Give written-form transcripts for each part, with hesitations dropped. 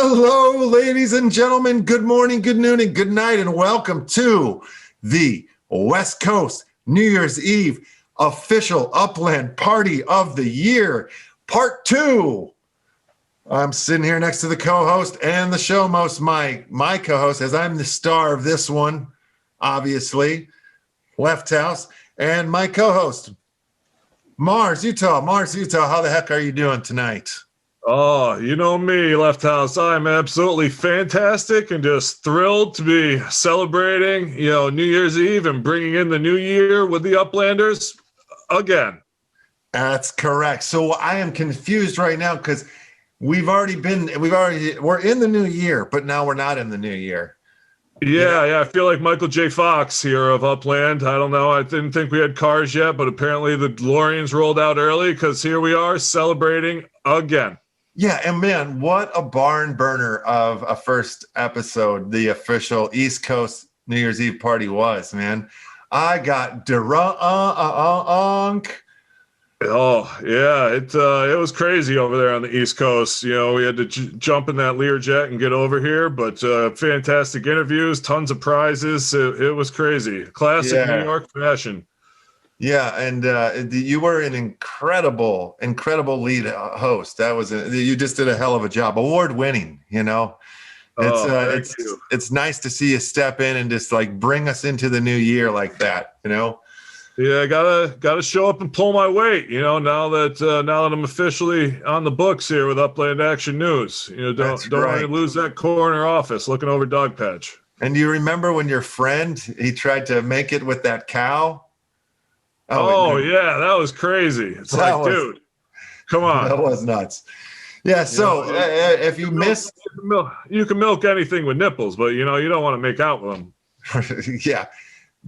Hello, ladies and gentlemen. Good morning, good noon, and good night, and welcome to the West Coast New Year's Eve official Upland Party of the Year, Part 2. I'm sitting here next to the co-host and the show most, my co-host, as I'm the star of this one, obviously, LeftHouse, and my co-host, Mars Utah. Mars Utah, how the heck are you doing tonight? Oh, you know me, LeftHouse. I'm absolutely fantastic and just thrilled to be celebrating, New Year's Eve and bringing in the new year with the Uplanders again. That's correct. So I am confused right now because we're in the new year, but now we're not in the new year. Yeah, I feel like Michael J. Fox here of Upland. I don't know. I didn't think we had cars yet, but apparently the DeLoreans rolled out early because here we are celebrating again. Yeah, and man, what a barn burner of a first episode the official East Coast New Year's Eve party was, man. I got drunk. Oh, yeah, it was crazy over there on the East Coast. We had to jump in that Learjet and get over here, but fantastic interviews, tons of prizes. It was crazy. Classic New York fashion. Yeah, and you were an incredible lead host. You just did a hell of a job, award-winning. It's nice to see you step in and just like bring us into the new year like that. Yeah, I gotta show up and pull my weight. Now that I'm officially on the books here with Upland Action News. Don't want to lose that corner office looking over Dogpatch. And do you remember when your friend he tried to make it with that cow? Oh yeah, that was crazy. It's dude, come on. That was nuts. Yeah, so if you miss... You can milk anything with nipples, but you don't want to make out with them. Yeah,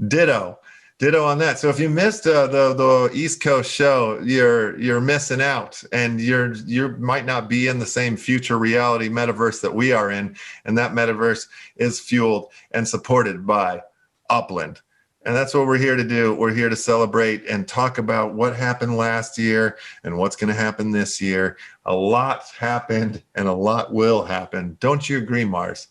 ditto on that. So if you missed the East Coast show, you're missing out, and you might not be in the same future reality metaverse that we are in, and that metaverse is fueled and supported by Upland. And that's what we're here to do. We're here to celebrate and talk about what happened last year and what's going to happen this year. A lot happened and a lot will happen. Don't you agree, Mars?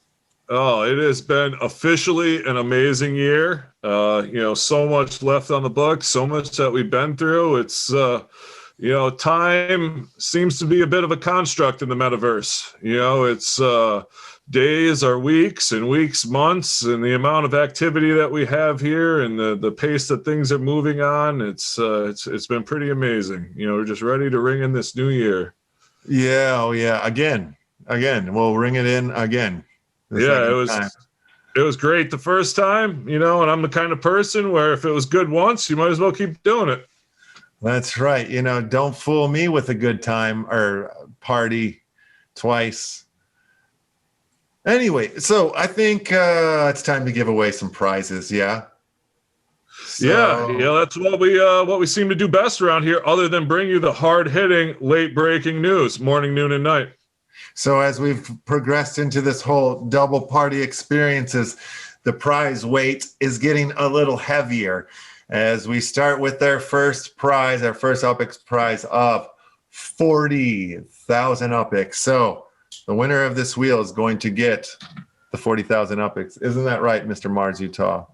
Oh, it has been officially an amazing year. So much left on the books, so much that we've been through. It's, time seems to be a bit of a construct in the metaverse. It's days are weeks and weeks months, and the amount of activity that we have here and the pace that things are moving on, it's been pretty amazing. We're just ready to ring in this new year. Yeah, oh yeah, again, we'll ring it in again. It was great the first time, and I'm the kind of person where if it was good once, you might as well keep doing it. That's right. Don't fool me with a good time or party twice. Anyway, so I think it's time to give away some prizes. Yeah. Yeah, that's what we seem to do best around here, other than bring you the hard-hitting, late-breaking news, morning, noon, and night. So as we've progressed into this whole double party experiences, the prize weight is getting a little heavier as we start with our first UPX prize of 40,000 UPX. So the winner of this wheel is going to get the 40,000 UPX. Isn't that right, Mr. Mars Utah?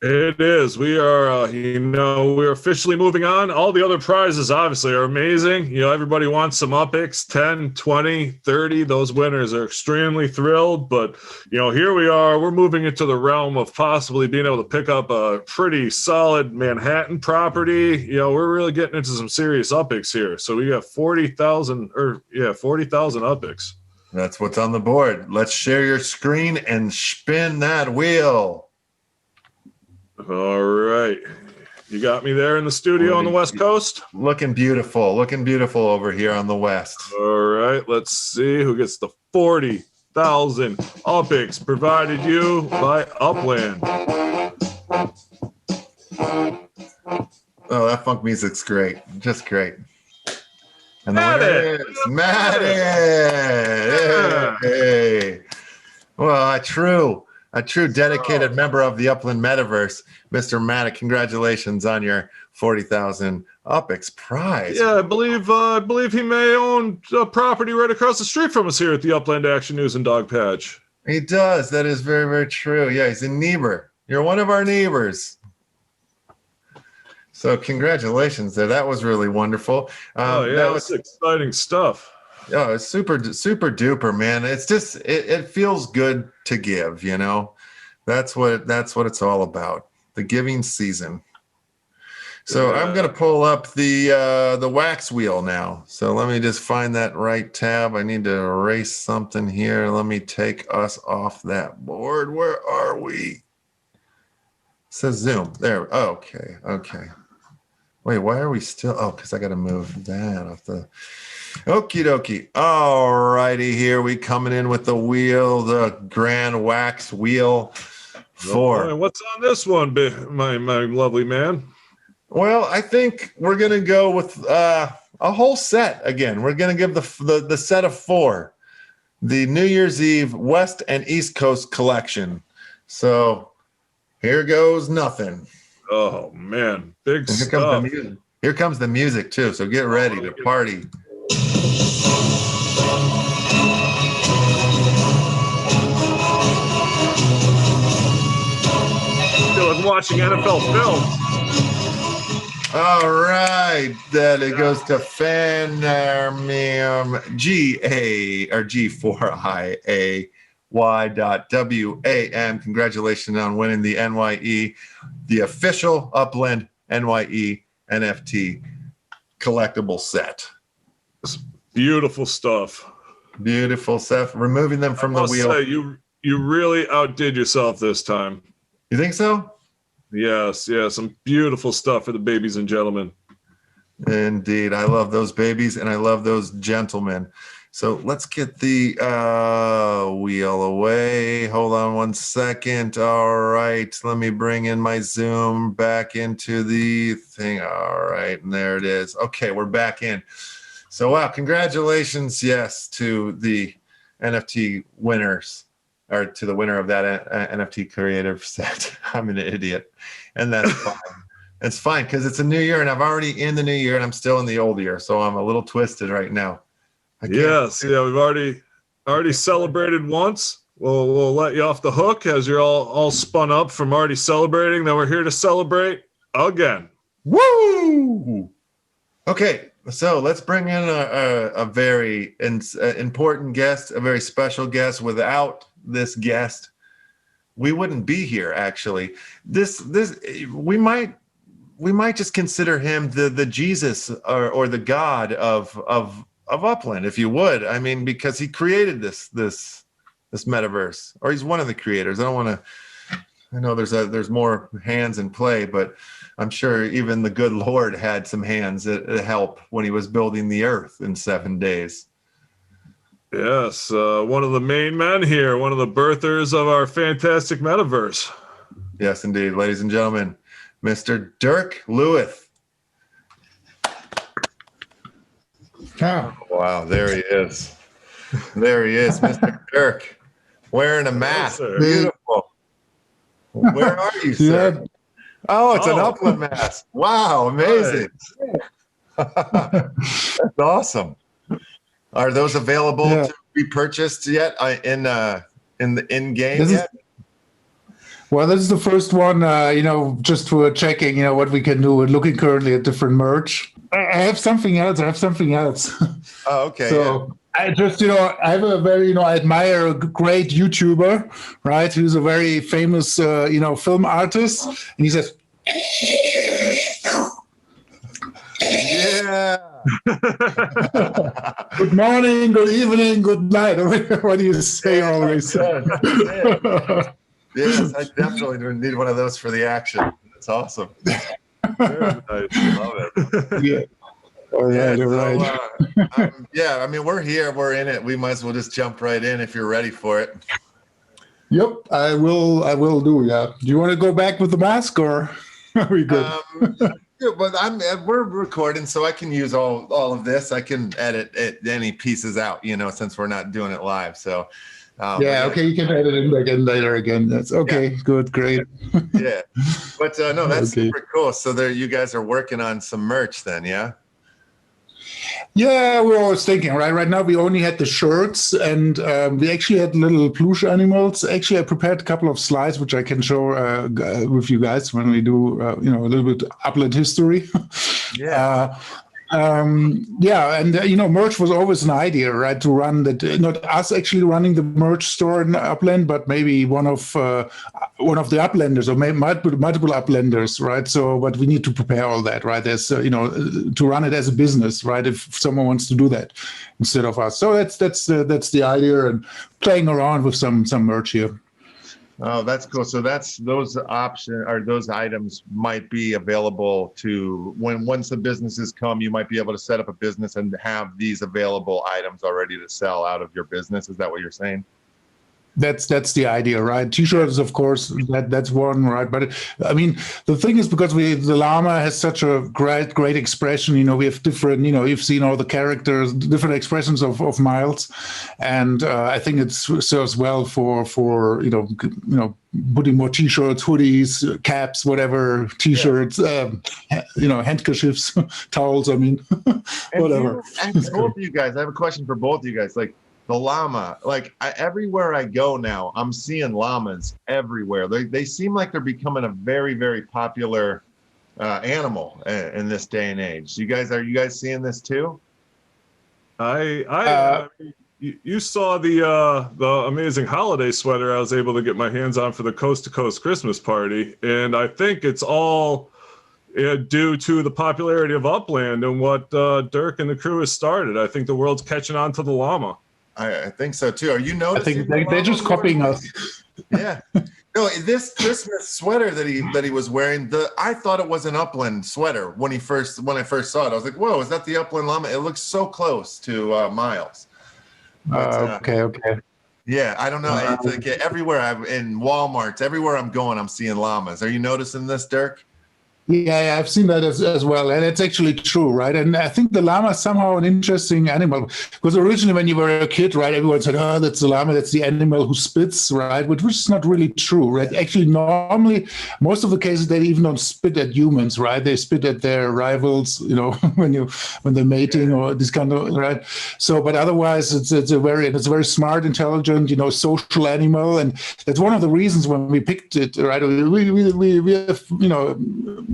It is. We are, we're officially moving on. All the other prizes obviously are amazing. Everybody wants some UPX, 10, 20, 30. Those winners are extremely thrilled. But, here we are. We're moving into the realm of possibly being able to pick up a pretty solid Manhattan property. We're really getting into some serious UPX here. So we got 40,000 UPX. That's what's on the board. Let's share your screen and spin that wheel. All right. You got me there in the studio on the West Coast? Looking beautiful over here on the West. All right. Let's see who gets the 40,000 UPX provided you by Upland. Oh, that funk music's great. Just great. And the winner is Maddie. Hey. Well, a true dedicated member of the Upland Metaverse, Mr. Maddock. Congratulations on your 40,000 UPX prize. Yeah, I believe he may own a property right across the street from us here at the Upland Action News and Dog Patch. He does. That is very, very true. Yeah, he's a neighbor. You're one of our neighbors. So congratulations there. That was really wonderful. That's exciting stuff. Yeah, it's super duper, man. It's just it feels good to give, you know. That's what it's all about. The giving season. So I'm gonna pull up the wax wheel now. So let me just find that right tab. I need to erase something here. Let me take us off that board. Where are we? It says Zoom. There. Okay. Wait, why are we still? Oh, because I got to move that off the. Okie dokie. All righty, here we coming in with the wheel, the grand wax wheel. What's on this one, my lovely man? Well, I think we're gonna go with a whole set again. We're gonna give the set of 4, the New Year's Eve West and East Coast collection. So here goes nothing. Oh man, big and stuff. Here comes the music too. So get ready to party. Feel like watching NFL films. All right, then it goes to Fanarmium G4IAY.WAM. Congratulations on winning the NYEE, the official Upland NYEE NFT collectible set. Beautiful stuff. Beautiful stuff. Removing them from the wheel. Say, you really outdid yourself this time. You think so? Yes, some beautiful stuff for the babies and gentlemen. Indeed. I love those babies and I love those gentlemen. So let's get the wheel away. Hold on one second. All right. Let me bring in my Zoom back into the thing. All right. And there it is. Okay. We're back in. So, wow. Congratulations. Yes. To the NFT winners. Or to the winner of that NFT creative set. I'm an idiot. And that's fine. It's fine because it's a new year and I'm already in the new year and I'm still in the old year. So I'm a little twisted right now. Yes. Yeah, we've already celebrated once. We'll let you off the hook as you're all spun up from already celebrating. Then we're here to celebrate again. Woo! Okay. So let's bring in a very important guest, a very special guest. Without this guest, we wouldn't be here. Actually, this we might just consider him the Jesus or the God of Upland, if you would. I mean, because he created this metaverse, or he's one of the creators. I know there's more hands in play, but I'm sure even the good Lord had some hands at help when he was building the earth in 7 days. Yes, one of the main men here, one of the birthers of our fantastic metaverse. Yes, indeed. Ladies and gentlemen, Mr. Dirk Lewis. Oh. Wow, there he is. There he is, Mr. Dirk, wearing a mask. Yes, beautiful. Where are you, sir? Yeah. Oh, it's an Upland mask. Wow, amazing. That's awesome. Are those available to be purchased yet in the in-game yet? Well, this is the first one, just for checking, what we can do. We're looking currently at different merch. I have something else. Oh, okay. So I just, I have a very, I admire a great YouTuber, right? Who's a very famous, film artist. And he says, yeah. Good morning, good evening, good night. What do you say always? Yes, I definitely need one of those for the action. That's awesome. Very nice. Love it. Yeah. Oh, yeah, you're right. I mean, we're here. We're in it. We might as well just jump right in if you're ready for it. Yep, I will do, yeah. Do you want to go back with the mask or are we good? But we're recording, so I can use all of this. I can edit any pieces out, since we're not doing it live. So Yeah, okay, you can edit it again later again. That's okay, good, great. Yeah, but no, that's Okay. super cool. So there, you guys are working on some merch then, yeah? Yeah, we're always thinking, right? Right now we only had the shirts, and we actually had little plush animals. Actually, I prepared a couple of slides which I can show with you guys when we do, a little bit Upland history. Yeah. Yeah, and merch was always an idea, right? To run that, not us actually running the merch store in Upland, but maybe one of the Uplanders, or maybe multiple Uplanders, right? So, but we need to prepare all that, right? There's to run it as a business, right? If someone wants to do that instead of us, so that's the idea, and playing around with some merch here. Oh, that's cool. So that's those items might be available to once the businesses come, you might be able to set up a business and have these available items already to sell out of your business. Is that what you're saying? That's the idea, right? T-shirts, of course, that's one, right? But I mean, the thing is, because the llama has such a great expression, we have different, you've seen all the characters, different expressions of Miles, and I think it serves well for putting more T-shirts, hoodies, caps, whatever, T-shirts, handkerchiefs, towels. I mean, whatever. And both of you guys, I have a question for both of you guys. Like, the llama, everywhere I go now, I'm seeing llamas everywhere. They seem like they're becoming a very, very popular animal in this day and age. Are you guys seeing this too? You saw the amazing holiday sweater I was able to get my hands on for the Coast to Coast Christmas party, and I think it's all due to the popularity of Upland and what Dirk and the crew has started. I think the world's catching on to the llama. I think so too. Are you noticing? I think they're just copying us. Yeah. No, this Christmas sweater that he was wearing, I thought it was an Upland sweater when I first saw it. I was like, "Whoa, is that the Upland llama?" It looks so close to Miles. But, Okay. Yeah, I don't know. It's like everywhere in Walmart, everywhere I'm going, I'm seeing llamas. Are you noticing this, Dirk? Yeah, I've seen that as well, and it's actually true, right? And I think the llama is somehow an interesting animal, because originally when you were a kid, right, everyone said, "Oh, that's the llama, that's the animal who spits," right? Which is not really true, right? Actually, normally, most of the cases they even don't spit at humans, right? They spit at their rivals, when they're mating or this kind of, right? So, but otherwise, it's a very smart, intelligent, social animal, and that's one of the reasons when we picked it, right? We have,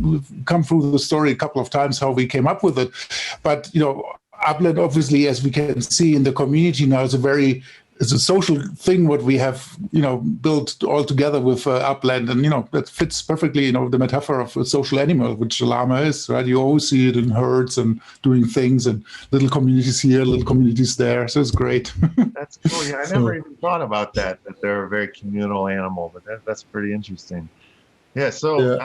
we've come through the story a couple of times how we came up with it, but Upland, obviously, as we can see in the community now, it's a social thing what we have built all together with Upland, and that fits perfectly the metaphor of a social animal, which the llama is, right? You always see it in herds and doing things, and little communities here, little communities there, so it's great. That's cool. Yeah, I never even thought about that they're a very communal animal, but that's pretty interesting. Yeah, so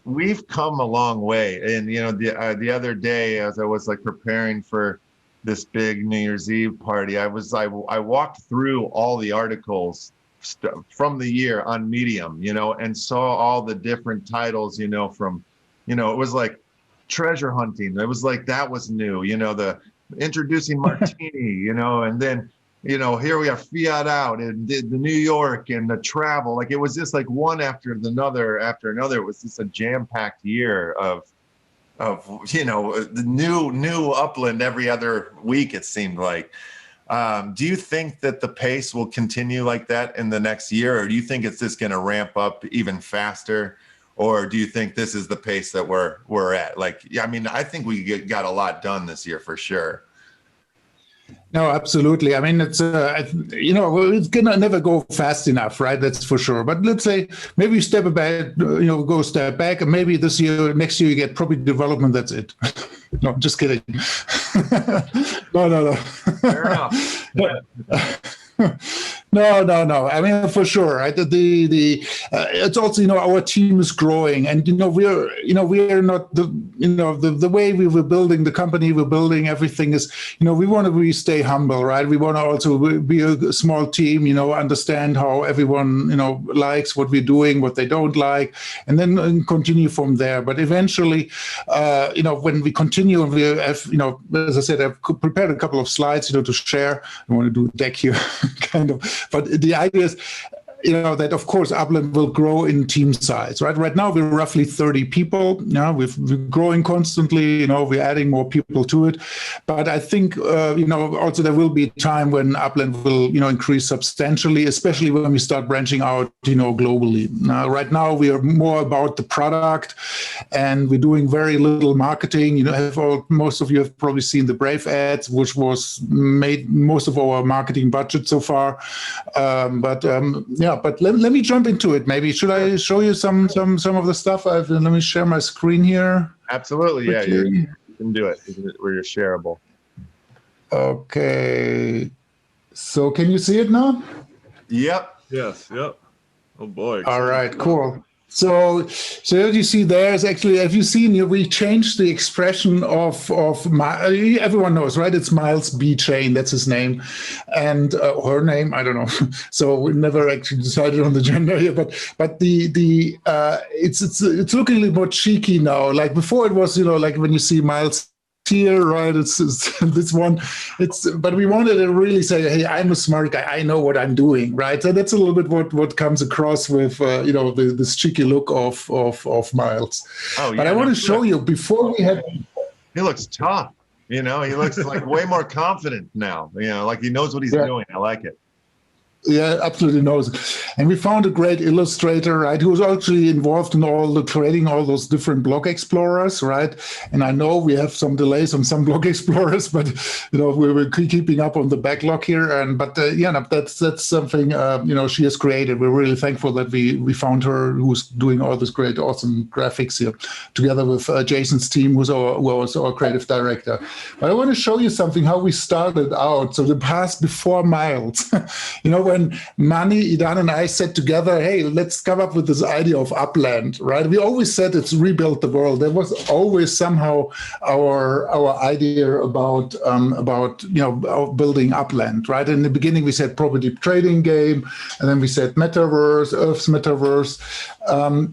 we've come a long way, and the other day as I was preparing for this big New Year's Eve party, I walked through all the articles from the year on Medium, and saw all the different titles, from, it was like treasure hunting. It was that was new, the introducing Martini, and then here we have Fiat Out and the New York and the travel. It was just one after another. It was just a jam-packed year of the new Upland every other week, it seemed like. Do you think that the pace will continue like that in the next year, or do you think it's just going to ramp up even faster, or do you think this is the pace that we're at? I think we got a lot done this year for sure. No, absolutely. I mean, it's it's gonna never go fast enough, right? That's for sure. But let's say maybe step back, go a step back, and maybe next year you get property development. That's it. No, just kidding. No. Fair enough. No. I mean, for sure, right? It's also, our team is growing, and we're not the way we were building the company, we're building everything is, we want to really stay humble, right? We want to also be a small team, understand how everyone, likes what we're doing, what they don't like, and then continue from there. But eventually, when we continue, we have, as I said, I've prepared a couple of slides, to share. I want to do a deck here, kind of. But the idea is, that of course Upland will grow in team size, right? Right now we're roughly 30 people. We're growing constantly. We're adding more people to it. But I think also there will be a time when Upland will increase substantially, especially when we start branching out globally. Now, right now we are more about the product, and we're doing very little marketing. Most of you have probably seen the Brave ads, which was made most of our marketing budget so far. But let me jump into it. Maybe should I show you some of the stuff? Let me share my screen here. Absolutely, quickly. Yeah, you can do it. Where you're shareable. Okay. So can you see it now? Yep. Yes. Yep. Oh boy. All right. Cool. So as you see, there's actually, have you seen, we changed the expression of everyone knows, right? It's Miles B. Chain, that's his name, and her name, I don't know. So we never actually decided on the gender here, but it's looking a little more cheeky now. Like before, it was like when you see Miles here, right? It's this one. But we wanted to really say, hey, I'm a smart guy. I know what I'm doing, right? So that's a little bit what comes across with this cheeky look of Miles. Oh, yeah. But I want to show you before we had. He looks tough. He looks like way more confident now. Like he knows what he's doing. I like it. Yeah, absolutely knows. And we found a great illustrator, right, who was actually involved in creating all those different block explorers, right? And I know we have some delays on some block explorers, but we were keeping up on the backlog here. That's something she has created. We're really thankful that we found her, who's doing all this great, awesome graphics here, together with Jason's team, who was our creative director. But I want to show you something how we started out. So the past before Miles, when Mani, Idan, and I sat together, hey, let's come up with this idea of Upland, right? We always said it's rebuilt the world. There was always somehow our idea about building Upland, right? In the beginning, we said property trading game, and then we said metaverse, Earth's metaverse.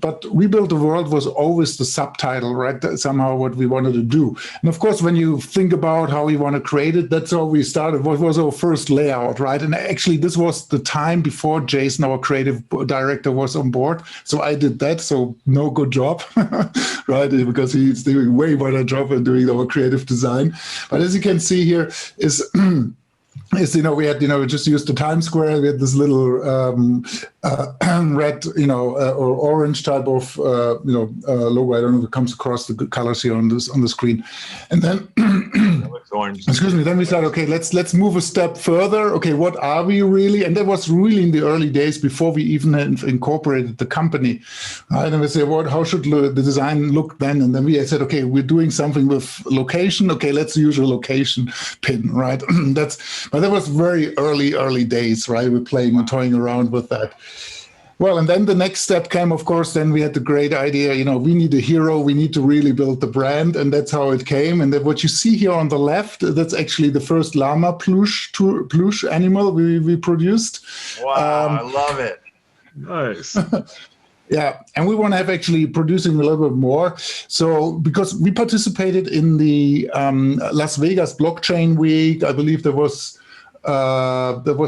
But rebuild the world was always the subtitle, right? That's somehow what we wanted to do. And of course, when you think about how we want to create it, that's how we started. What was our first layout, right? And actually, this was the time before Jason, our creative director, was on board. So I did that. So no good job, right? Because he's doing way better job in doing our creative design. But as you can see here is we had we just used the Times Square. We had this little red or orange type of logo. I don't know if it comes across the colors here on the screen, and then orange. Excuse me. Then we said, okay, let's move a step further. Okay, what are we really? And that was really in the early days before we even incorporated the company. And then we said, how should the design look then? And then we said, okay, we're doing something with location. Okay, let's use a location pin, right? But that was very early days, right? We're playing and toying around with that. Well, and then the next step came, of course, then we had the great idea, we need a hero, we need to really build the brand, and that's how it came. And then what you see here on the left, that's actually the first llama plush animal we produced. Wow, I love it. Nice. Yeah, and we want to have actually producing a little bit more. So because we participated in the Las Vegas Blockchain Week, I believe that was October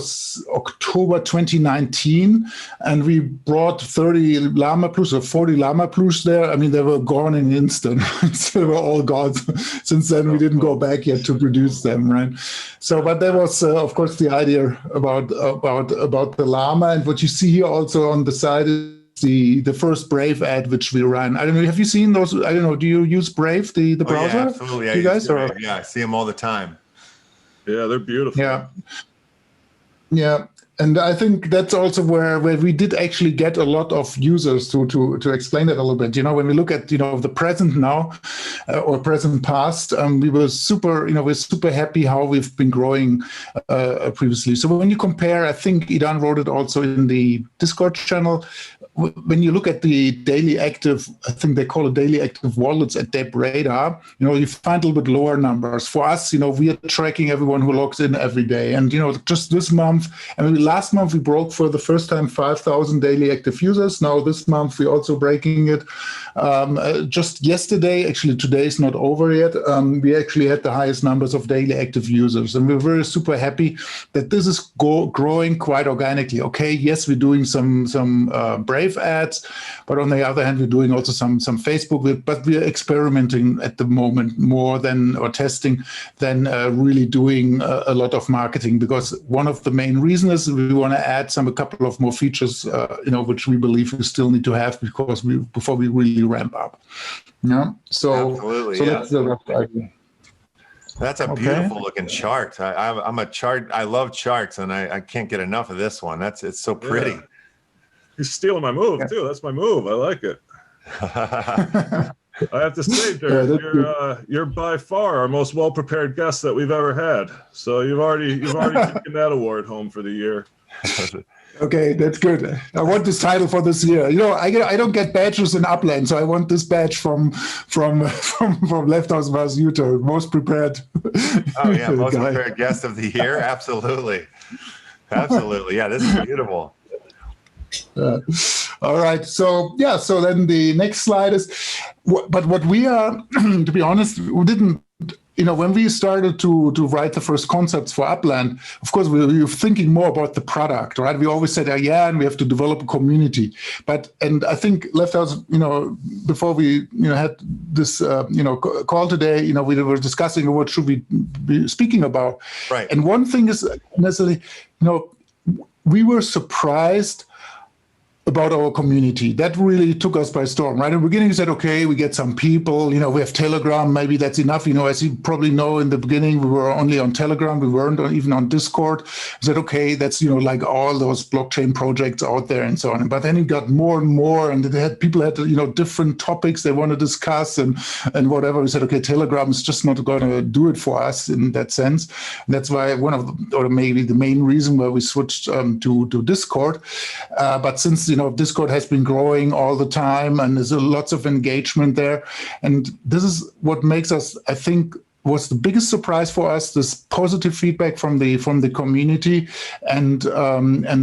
2019, and we brought 30 llama plush or 40 llama plush there. I mean, they were gone in an instant. They were all gone. Since then, we didn't go back yet to produce them, right? So, but there was, of course, the idea about the llama, and what you see here also on the side is the first Brave ad which we ran. I don't know. Have you seen those? I don't know. Do you use Brave, the browser? Yeah, absolutely. You guys, or? Yeah, I see them all the time. Yeah, they're beautiful. Yeah. And I think that's also where we did actually get a lot of users to explain that a little bit. When we look at the present now or present past, we're super happy how we've been growing previously. So when you compare, I think Idan wrote it also in the Discord channel. When you look at the daily active, I think they call it daily active wallets at Deb Radar, you find a little bit lower numbers. For us, we are tracking everyone who logs in every day. And, just this month, last month we broke for the first time 5,000 daily active users. Now this month we're also breaking it. Just yesterday, actually today is not over yet, we actually had the highest numbers of daily active users. And we're very super happy that this is growing quite organically. Okay, yes, we're doing some Brave ads, but on the other hand, we're doing also some Facebook, but we're experimenting at the moment more than, or testing than really doing a lot of marketing, because one of the main reasons is we want to add a couple of more features, which we believe we still need to have before we really ramp up. So absolutely, that's the rough idea. That's a beautiful looking chart. I'm a chart. I love charts, and I can't get enough of this one. It's so pretty. Yeah. He's stealing my move too. That's my move. I like it. I have to say, Dirk, you're by far our most well-prepared guest that we've ever had. So you've already taken that award home for the year. Okay, that's good. I want this title for this year. I don't get badges in Upland, so I want this badge from LeftHouse vs. Utah, most prepared. Oh yeah, most prepared guest of the year. Absolutely. Yeah, this is beautiful. All right. So then the next slide is, but what we are, to be honest, we didn't, when we started to write the first concepts for Upland, of course, we were thinking more about the product, right? We always said, and we have to develop a community. And I think LeftHouse, before we, had this, call today, we were discussing what should we be speaking about. Right. And one thing is necessarily, we were surprised about our community. That really took us by storm, right? In the beginning, we said, okay, we get some people, we have Telegram, maybe that's enough. As you probably know, in the beginning, we were only on Telegram. We weren't even on Discord. We said, okay, that's, like all those blockchain projects out there and so on. But then it got more and more, and people had, different topics they want to discuss and whatever. We said, okay, Telegram is just not going to do it for us in that sense. And that's why or maybe the main reason why we switched to Discord. But since, Discord has been growing all the time, and there's lots of engagement there. And this is what makes us, I think, was the biggest surprise for us, this positive feedback from the community, and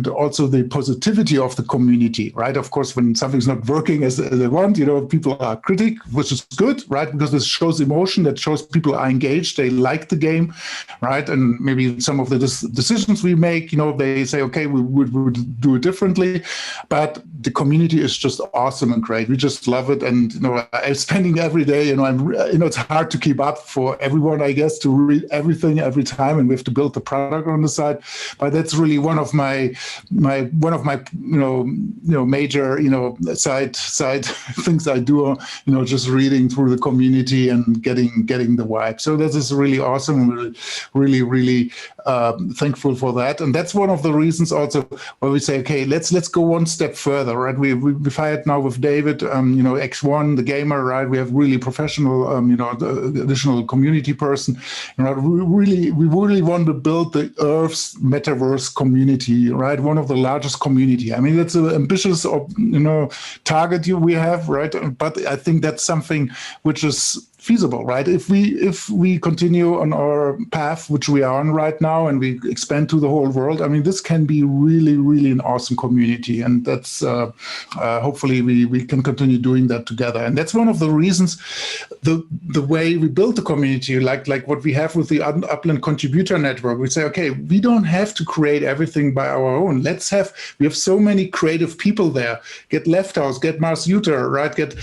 also the positivity of the community, right? Of course, when something's not working as they want, people are critic, which is good, right? Because this shows emotion, that shows people are engaged, they like the game, right? And maybe some of the decisions we make, they say, okay, we would do it differently, but the community is just awesome and great. We just love it, and I'm spending every day. It's hard to keep up for everyone, I guess, to read everything every time, and we have to build the product on the side. But that's really one of my major side things I do. Just reading through the community and getting the vibe. So this is really awesome. I'm really thankful for that, and that's one of the reasons also why we say, okay, let's go one step further. Right, we've hired now with David, X1, the gamer, right? We have really professional, additional community person. We really want to build the Earth's metaverse community, right? One of the largest community. I mean, that's an ambitious, target we have, right? But I think that's something which is feasible, right? If we continue on our path, which we are on right now, and we expand to the whole world, I mean, this can be really, really an awesome community, and that's hopefully we can continue doing that together. And that's one of the reasons the way we built the community, like what we have with the Upland contributor network. We say, okay, we don't have to create everything by our own. We have so many creative people there. Get LeftHouse, get Mars Utah, right? Get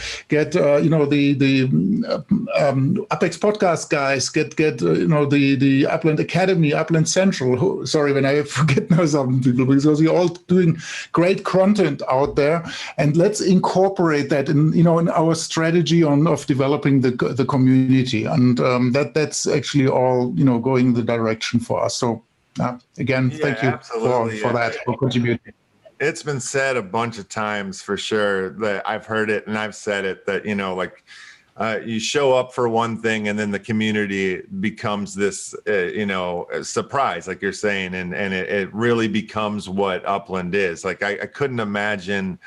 Apex podcast guys, get the Upland Academy, Upland Central. Sorry when I forget now some people, because we're all doing great content out there, and let's incorporate that in our strategy of developing the community, and that's actually all going the direction for us. So Again, Yeah, thank you absolutely. for that, for contributing. It's been said a bunch of times for sure that I've heard it and I've said it that, you show up for one thing and then the community becomes this, surprise, like you're saying, and it really becomes what Upland is. Like I couldn't imagine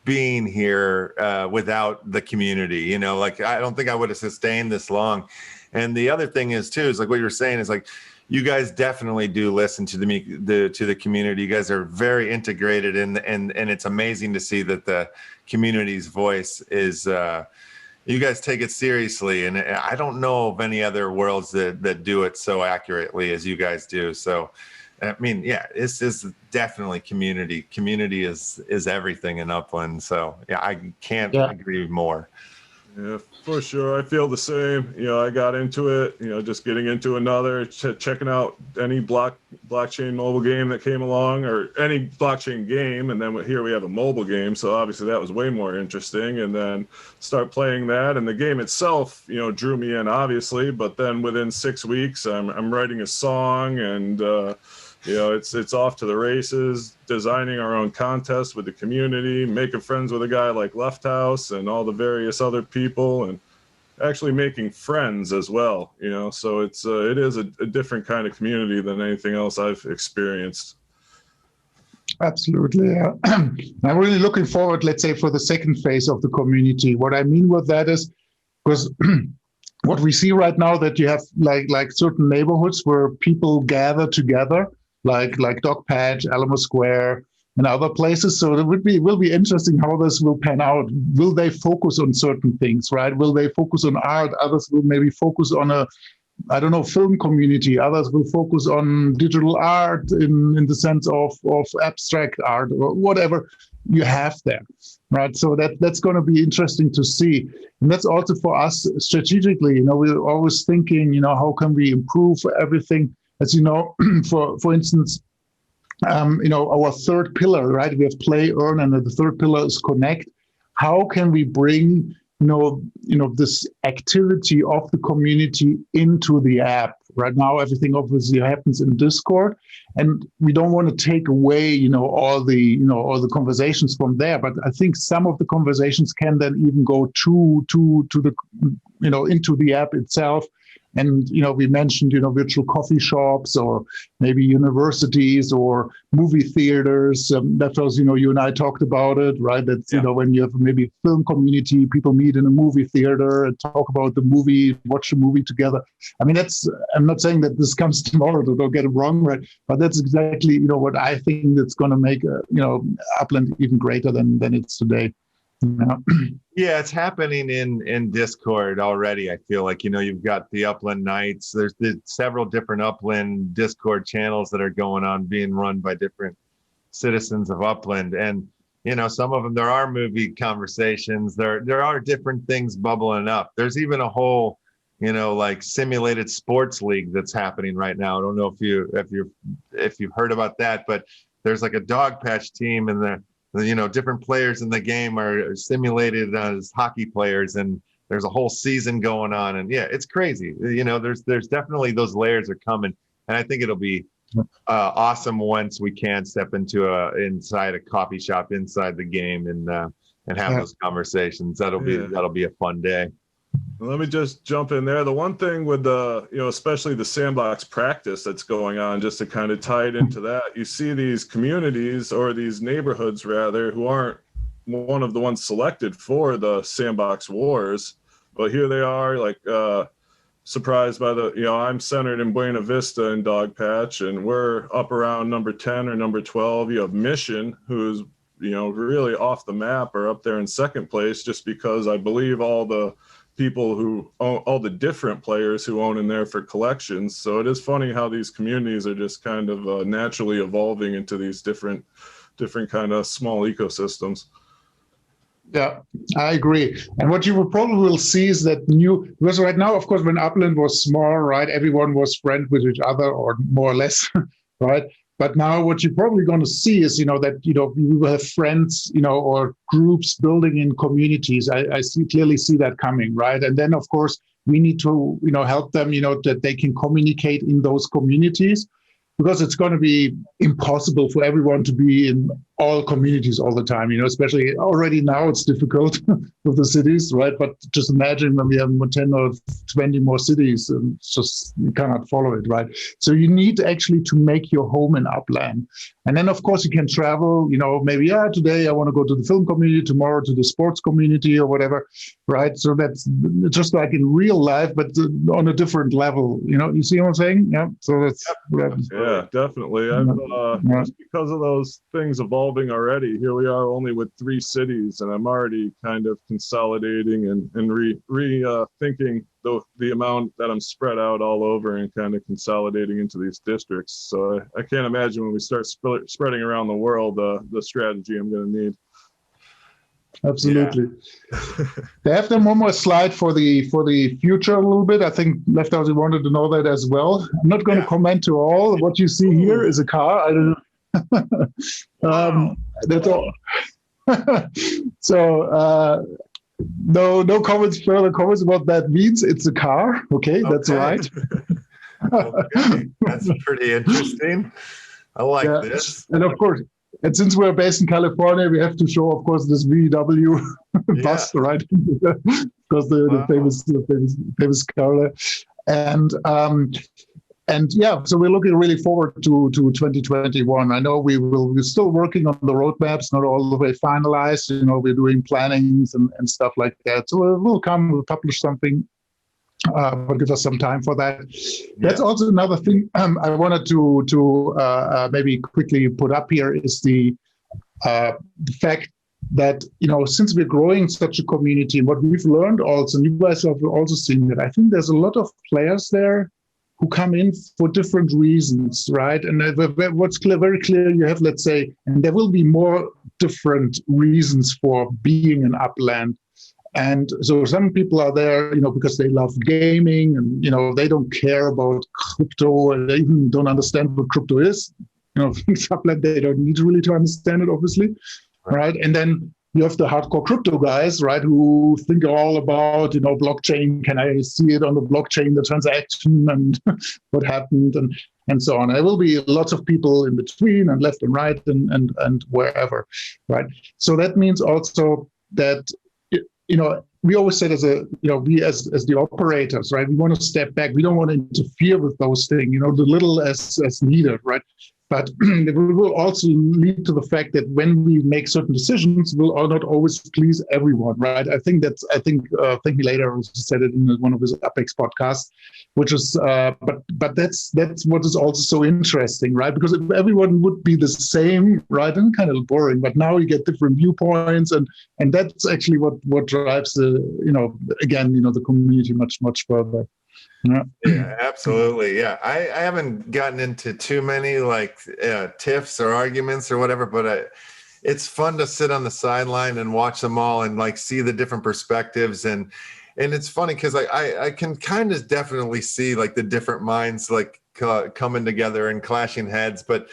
being here without the community, like I don't think I would have sustained this long. And the other thing is too, is like what you're saying is like, you guys definitely do listen to the community. You guys are very integrated and it's amazing to see that the community's voice is, you guys take it seriously. And I don't know of any other worlds that do it so accurately as you guys do. So, I mean, yeah, this is definitely community. Community is everything in Upland. So yeah, I can't agree more. Yeah, for sure. I feel the same. I got into it, just getting into another, checking out any blockchain mobile game that came along or any blockchain game. And then here we have a mobile game. So obviously that was way more interesting. And then start playing that. And the game itself, drew me in, obviously. But then within 6 weeks, I'm writing a song and, it's off to the races, designing our own contest with the community, making friends with a guy like LeftHouse and all the various other people, and actually making friends as well. So it is a different kind of community than anything else I've experienced. Absolutely. Yeah. I'm really looking forward, let's say, for the second phase of the community. What I mean with that is, because what we see right now that you have like certain neighborhoods where people gather together, like Dogpatch, Alamo Square, and other places. So it will be interesting how this will pan out. Will they focus on certain things, right? Will they focus on art? Others will maybe focus on film community. Others will focus on digital art in the sense of abstract art or whatever you have there, right? So that's going to be interesting to see. And that's also for us strategically, we're always thinking, how can we improve everything? As you know, for instance, our third pillar, right? We have play, earn, and the third pillar is connect. How can we bring, this activity of the community into the app? Right now, everything obviously happens in Discord, and we don't want to take away, all the conversations from there. But I think some of the conversations can then even go to the, into the app itself. And, we mentioned, virtual coffee shops or maybe universities or movie theaters. That was, you and I talked about it, right? That's, when you have maybe a film community, people meet in a movie theater and talk about the movie, watch a movie together. I mean, I'm not saying that this comes tomorrow, don't get it wrong, right? But that's exactly, what I think that's going to make, Upland even greater than it's today. Yeah, it's happening in Discord already. I feel like, you've got the Upland Nights. There's several different Upland Discord channels that are going on, being run by different citizens of Upland. And, some of them, there are movie conversations. There are different things bubbling up. There's even a whole, like simulated sports league that's happening right now. I don't know if you've heard about that, but there's like a Dogpatch team and the different players in the game are simulated as hockey players, and there's a whole season going on. And yeah, it's crazy. There's definitely those layers are coming, and I think it'll be awesome once we can step inside a coffee shop inside the game and have those conversations. That'll be a fun day. Let me just jump in there. The one thing with the, especially the sandbox practice that's going on, just to kind of tie it into that, you see these communities or these neighborhoods rather, who aren't one of the ones selected for the sandbox wars, but here they are, like surprised by I'm centered in Buena Vista and Dogpatch, and we're up around number 10 or number 12. You have Mission, who's really off the map, or up there in second place, just because I believe all the people who own, all the different players who own in there for collections. So it is funny how these communities are just kind of naturally evolving into these different kind of small ecosystems. Yeah, I agree. And what you probably will see is that because right now, of course, when Upland was small, right, everyone was friends with each other, or more or less, right? But now what you're probably going to see is, that, we will have friends, or groups building in communities. I clearly see that coming, right? And then, of course, we need to, help them, that they can communicate in those communities. because it's going to be impossible for everyone to be in all communities all the time, especially already now it's difficult with the cities, right? But just imagine when we have 10 or 20 more cities, and it's just, you cannot follow it, right? So you need actually to make your home in Upland. And then, of course, you can travel, maybe, today I want to go to the film community, tomorrow to the sports community or whatever, right? So that's just like in real life, but on a different level, you see what I'm saying? Yeah. So that's... Yeah, definitely. Just because of those things evolving already, here we are only with 3 cities, and I'm already kind of consolidating and rethinking the amount that I'm spread out all over and kind of consolidating into these districts. So I can't imagine when we start spreading around the world, the strategy I'm going to need. Absolutely. Yeah. They have them one more slide for the future a little bit. I think LeftHouse wanted to know that as well. I'm not going to comment to all. What you see here is a car. I don't know. Wow. That's all. So no further comments about that means. It's a car. Okay, that's right. Okay. That's pretty interesting. I like this. And of course, and since we're based in California, we have to show, of course, this VW bus, right? Because the famous car. And yeah, so we're looking really forward to 2021. I know we're still working on the roadmaps, not all the way finalized. We're doing plannings and stuff like that. So we'll publish something. But give us some time for that. That's also another thing I wanted to maybe quickly put up here is the fact that, since we're growing such a community, what we've learned also, and you guys have also seen that, I think there's a lot of players there who come in for different reasons, right? And what's very clear, you have, let's say, and there will be more different reasons for being an Upland. And so some people are there, because they love gaming and, they don't care about crypto, and they even don't understand what crypto is. Upland, they don't need really to understand it, obviously, right? And then you have the hardcore crypto guys, right, who think all about, blockchain. Can I see it on the blockchain, the transaction, and what happened, and so on. There will be lots of people in between and left and right and wherever, right? So that means also that, we always said we as the operators, right, we want to step back. We don't want to interfere with those things, the little as needed, right? But it will also lead to the fact that when we make certain decisions, we'll not always please everyone, right? I think Think Me Later said it in one of his Apex podcasts, which is, but that's what is also so interesting, right? Because if everyone would be the same, right, and kind of boring, but now you get different viewpoints, and that's actually what drives the, the community much further. Yeah, absolutely. Yeah, I haven't gotten into too many tiffs or arguments or whatever, but it's fun to sit on the sideline and watch them all and see the different perspectives, and it's funny because I can kind of definitely see the different minds coming together and clashing heads, but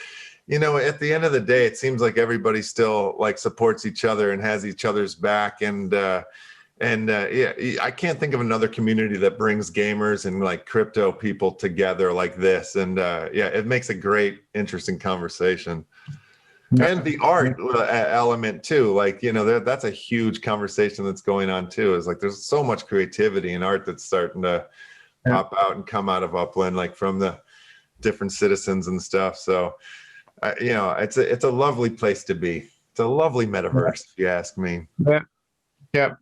at the end of the day, it seems like everybody still supports each other and has each other's back, and I can't think of another community that brings gamers and crypto people together like this. And it makes a great, interesting conversation. Yeah. And the art element too, that's a huge conversation that's going on too. Is there's so much creativity and art that's starting to pop out and come out of Upland, from the different citizens and stuff. So, it's a lovely place to be. It's a lovely metaverse, if you ask me. Yeah. Yeah.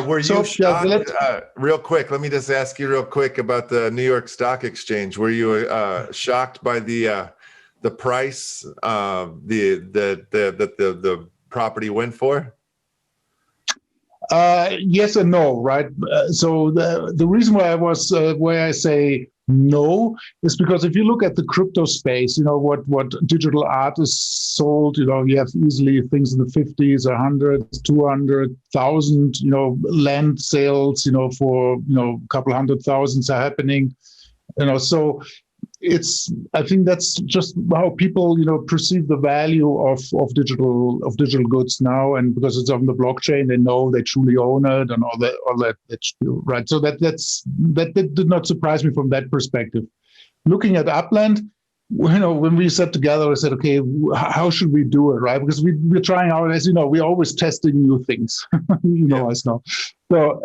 Were you shocked, real quick, let me just ask you real quick about the New York Stock Exchange. Were you shocked by the price the property went for? Yes and no, right? So the reason why I say no is because if you look at the crypto space, what digital art is sold, you have easily things in the 50s, 100, 200,000, land sales, for, a couple 100,000 are happening, so I think that's just how people, perceive the value of digital goods now, and because it's on the blockchain, they know they truly own it and all that right. So that did not surprise me from that perspective. Looking at Upland, when we sat together, we said, okay, how should we do it, right? Because we're trying out, as you know, we're always testing new things, us now. So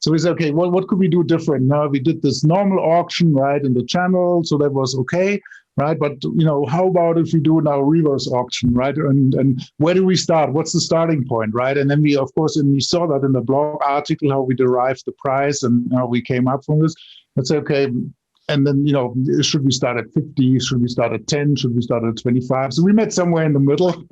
we said, okay, what could we do different? Now we did this normal auction, right, in the channel, so that was okay, right? But how about if we do now reverse auction, right? And where do we start? What's the starting point, right? And then we, of course, and we saw that in the blog article how we derived the price and how we came up from this. Let's say, okay. And then, should we start at 50? Should we start at 10? Should we start at 25? So we met somewhere in the middle,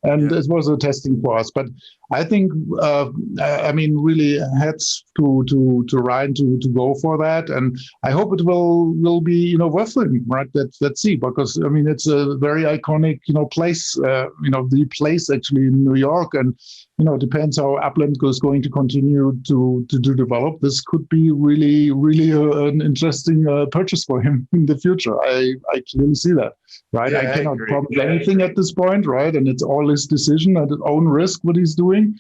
and it was a testing for us. But I think, really hats to Ryan to go for that, and I hope it will be worth it, right? Let's see, because it's a very iconic place, the place actually in New York, and it depends how Upland is going to continue to develop. This could be really, really an interesting purchase for him in the future. I clearly see that, right? Yeah, I cannot promise anything at this point, right? And it's all his decision at his own risk what he's doing.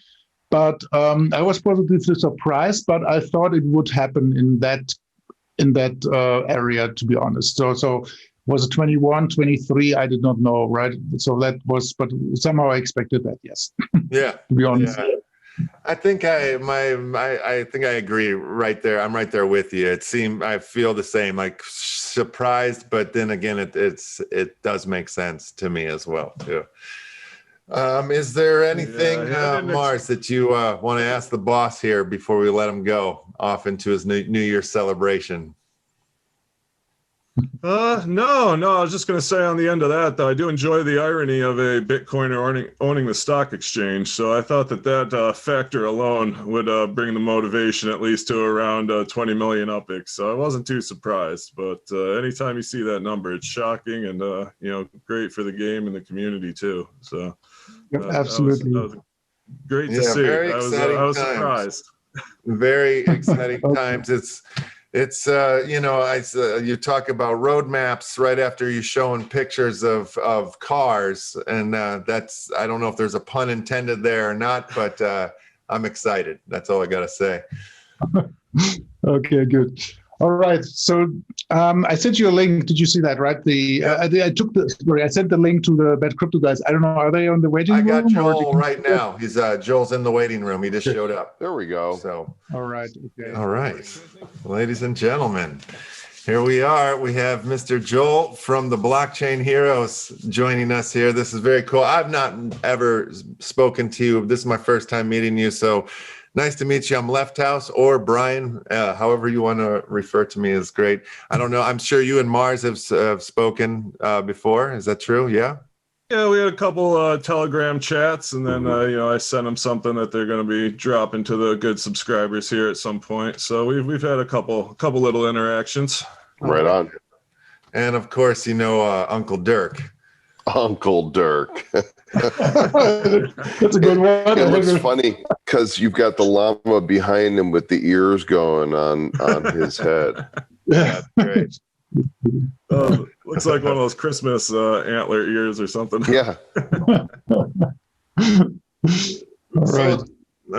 But I was positively surprised, but I thought it would happen in that area, to be honest. So was it 21, 23? I did not know, right? So that was, but somehow I expected that, yes. Yeah. To be honest. Yeah. I think I think I agree right there. I'm right there with you. I feel the same, like surprised, but then again, it does make sense to me as well too. Is there anything, Mars, that you want to ask the boss here before we let him go off into his New Year's celebration? No. I was just going to say on the end of that, though, I do enjoy the irony of a Bitcoiner owning the stock exchange. So I thought that factor alone would bring the motivation at least to around 20 million UPIX. So I wasn't too surprised. But anytime you see that number, it's shocking and great for the game and the community too. So absolutely, that was great to see. I was surprised. Very exciting times. It's you talk about roadmaps right after you showing pictures of cars, and that's, I don't know if there's a pun intended there or not, but I'm excited. That's all I got to say. Okay, good. All right. So I sent you a link. Did you see that, right? I sent the link to the Bad Crypto guys. I don't know. Are they on the waiting room? I got Joel right now. He's Joel's in the waiting room. He just showed up. There we go. So. All right. Okay. All right. Ladies and gentlemen, here we are. We have Mr. Joel from the Blockchain Heroes joining us here. This is very cool. I've not ever spoken to you. This is my first time meeting you. So nice to meet you. I'm LeftHouse, or Brian, however you want to refer to me is great. I don't know. I'm sure you and Mars have spoken before. Is that true? Yeah. Yeah, we had a couple Telegram chats, and then I sent them something that they're going to be dropping to the good subscribers here at some point. So we've had a couple little interactions. Right on. And of course, Uncle Dirk. Uncle Dirk. That's a good one. It looks funny because you've got the llama behind him with the ears going on his head. Yeah, that's great. Looks like one of those Christmas antler ears or something. Yeah. All right. So,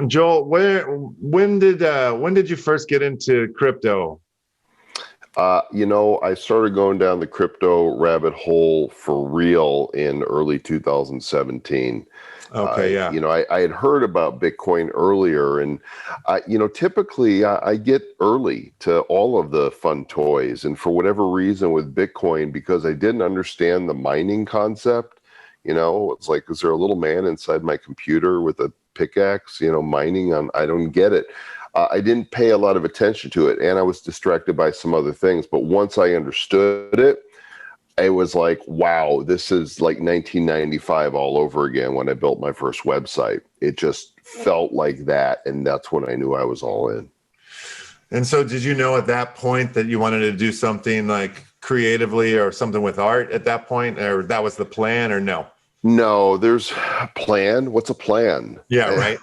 Joel, when did you first get into crypto? I started going down the crypto rabbit hole for real in early 2017. Okay, yeah. I had heard about Bitcoin earlier, and typically I get early to all of the fun toys. And for whatever reason with Bitcoin, because I didn't understand the mining concept, it's like, is there a little man inside my computer with a pickaxe, mining on? I don't get it. I didn't pay a lot of attention to it, and I was distracted by some other things. But once I understood it, it was like, wow, this is like 1995 all over again when I built my first website. It just felt like that, and that's when I knew I was all in. And so did you know at that point that you wanted to do something like creatively or something with art at that point, or that was the plan, or no? No, there's a plan. What's a plan? Yeah, right.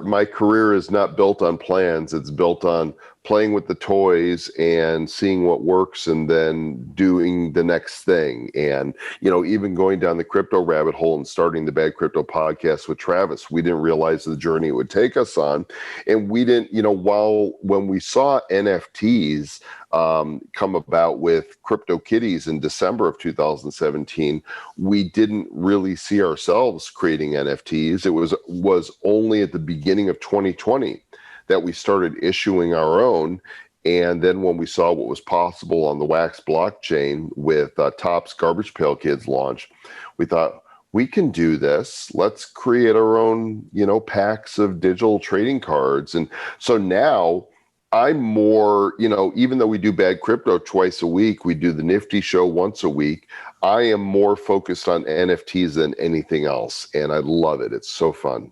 My career is not built on plans. It's built on playing with the toys and seeing what works and then doing the next thing. And, even going down the crypto rabbit hole and starting the Bad Crypto podcast with Travis, we didn't realize the journey it would take us on. And we didn't, when we saw NFTs come about with CryptoKitties in December of 2017, we didn't really see ourselves creating NFTs. It was only at the beginning of 2020 that we started issuing our own. And then when we saw what was possible on the Wax blockchain with Topps Garbage Pail Kids launch, we thought, we can do this. Let's create our own, packs of digital trading cards. And so now I'm more, even though we do Bad Crypto twice a week, we do the Nifty Show once a week, I am more focused on NFTs than anything else. And I love it. It's so fun.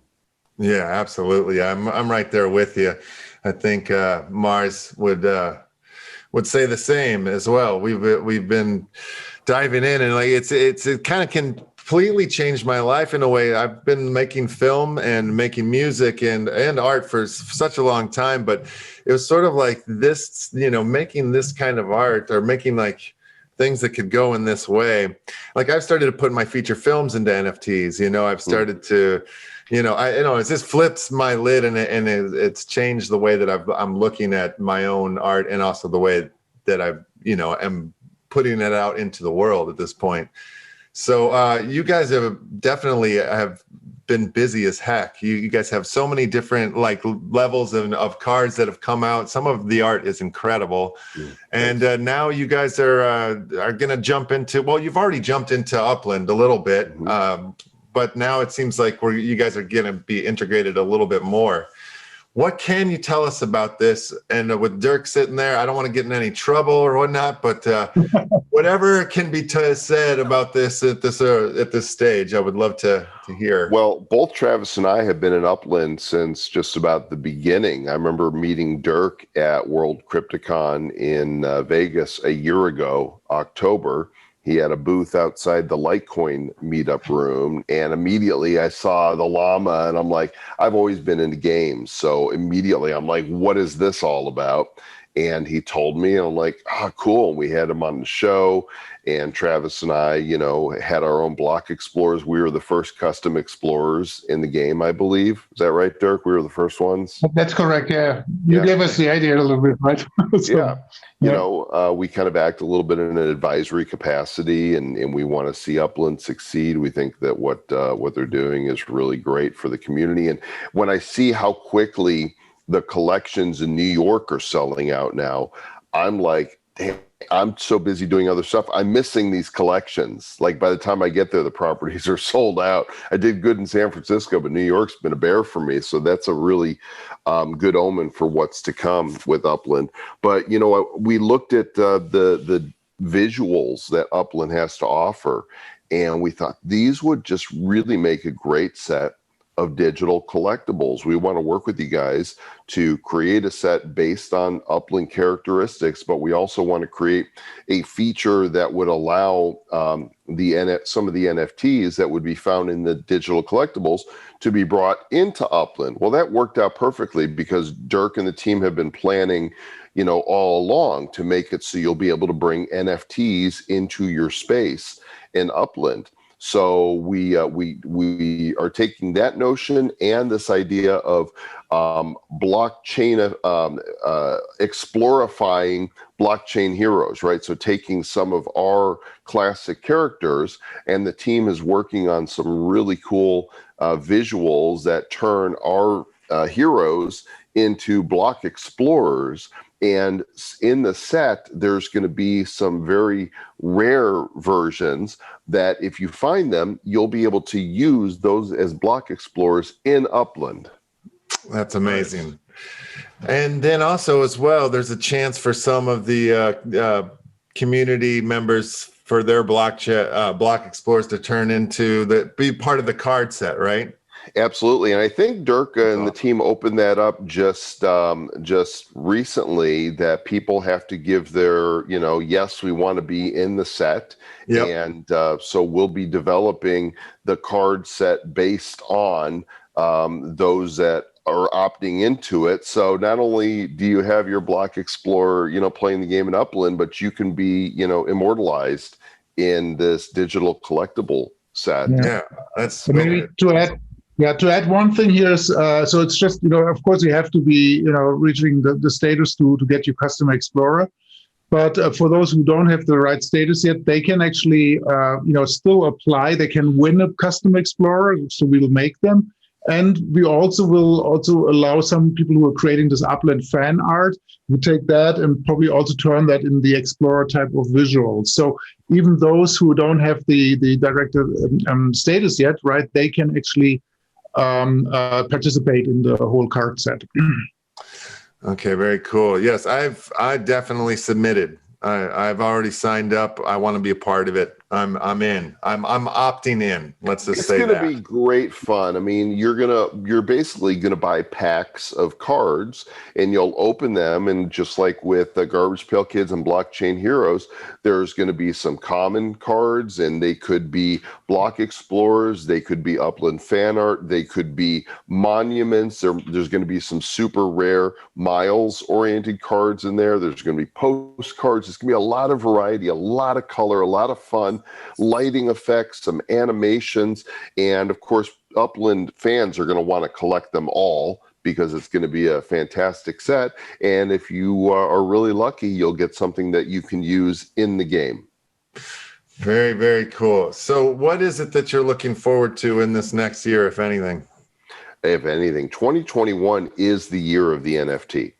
Yeah, absolutely. I'm right there with you. I think Mars would say the same as well. We've been diving in, and it kind of completely changed my life in a way. I've been making film and making music and art for such a long time, but it was sort of like this, making this kind of art or making like things that could go in this way. Like I've started to put my feature films into NFTs. I've started to. It just flips my lid and it's changed the way that I'm looking at my own art and also the way that I, am putting it out into the world at this point. So you guys have definitely been busy as heck. You guys have so many different levels of cards that have come out. Some of the art is incredible. And now you guys are going to jump into, well, you've already jumped into Upland a little bit. But now it seems like you guys are going to be integrated a little bit more. What can you tell us about this? And with Dirk sitting there, I don't want to get in any trouble or whatnot, but whatever can be said about this at this stage, I would love to hear. Well, both Travis and I have been in Upland since just about the beginning. I remember meeting Dirk at World Crypticon in Vegas a year ago, October. He had a booth outside the Litecoin meetup room, and immediately I saw the llama, and I'm like, I've always been into games. So immediately I'm like, what is this all about? And he told me, and I'm like, cool. And we had him on the show, and Travis and I, had our own block explorers. We were the first custom explorers in the game, I believe. Is that right, Dirk? We were the first ones? That's correct, yeah. You gave us the idea a little bit, right? So, yeah. We kind of act a little bit in an advisory capacity, and we want to see Upland succeed. We think that what they're doing is really great for the community. And when I see how quickly the collections in New York are selling out now, I'm like, damn, I'm so busy doing other stuff. I'm missing these collections. Like by the time I get there, the properties are sold out. I did good in San Francisco, but New York's been a bear for me. So that's a really good omen for what's to come with Upland. But, we looked at the visuals that Upland has to offer, and we thought these would just really make a great set of digital collectibles. We want to work with you guys to create a set based on Upland characteristics, but we also want to create a feature that would allow some of the NFTs that would be found in the digital collectibles to be brought into Upland. Well, that worked out perfectly because Dirk and the team have been planning, all along to make it so you'll be able to bring NFTs into your space in Upland. So we are taking that notion and this idea of blockchain, explorifying blockchain heroes, right? So taking some of our classic characters, and the team is working on some really cool visuals that turn our heroes into block explorers. And in the set, there's going to be some very rare versions that if you find them, you'll be able to use those as block explorers in Upland. That's amazing. And then also as well, there's a chance for some of the community members for their block explorers to turn into be part of the card set, right? Absolutely. And I think Dirk and the team opened that up just recently, that people have to give their, yes, we want to be in the set. Yep. And so we'll be developing the card set based on those that are opting into it. So not only do you have your Block Explorer, playing the game in Upland, but you can be, immortalized in this digital collectible set. Yeah, that's So maybe to add one thing here is, so it's just, of course you have to be, reaching the status to get your Customer Explorer. But for those who don't have the right status yet, they can actually, still apply. They can win a Customer Explorer, so we will make them. And we also will allow some people who are creating this Upland fan art who take that and probably also turn that in the Explorer type of visuals. So even those who don't have the director status yet, right, they can actually participate in the whole card set. Okay, very cool. Yes, I definitely submitted. I've already signed up. I want to be a part of it. I'm in. I'm opting in. Let's just say that. It's going to be great fun. I mean, you're basically gonna buy packs of cards, and you'll open them, and just like with the Garbage Pail Kids and Blockchain Heroes, there's going to be some common cards, and they could be Block Explorers, they could be Upland fan art, they could be monuments. There's going to be some super rare miles-oriented cards in there. There's going to be postcards. It's going to be a lot of variety, a lot of color, a lot of fun. Lighting effects, some animations, and of course, Upland fans are going to want to collect them all because it's going to be a fantastic set. And if you are really lucky, you'll get something that you can use in the game. Very, very cool. So what is it that you're looking forward to in this next year, if anything? If anything, 2021 is the year of the NFT.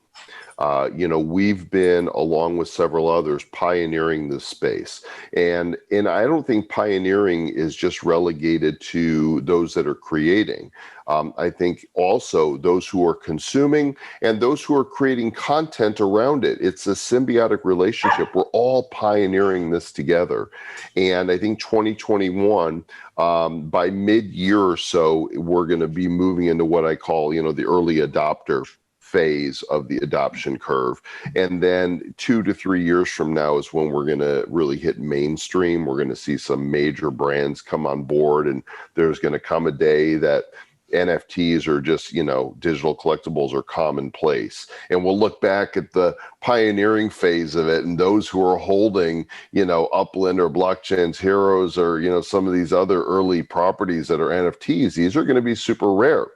We've been, along with several others, pioneering this space. And I don't think pioneering is just relegated to those that are creating. I think also those who are consuming and those who are creating content around it. It's a symbiotic relationship. We're all pioneering this together. And I think 2021, by mid-year or so, we're going to be moving into what I call, the early adopter phase of the adoption curve. And then 2 to 3 years from now is when we're going to really hit mainstream. We're going to see some major brands come on board, and there's going to come a day that NFTs are just, digital collectibles are commonplace. And we'll look back at the pioneering phase of it, and those who are holding, Upland or Blockchain's Heroes or, some of these other early properties that are NFTs, these are going to be super rare,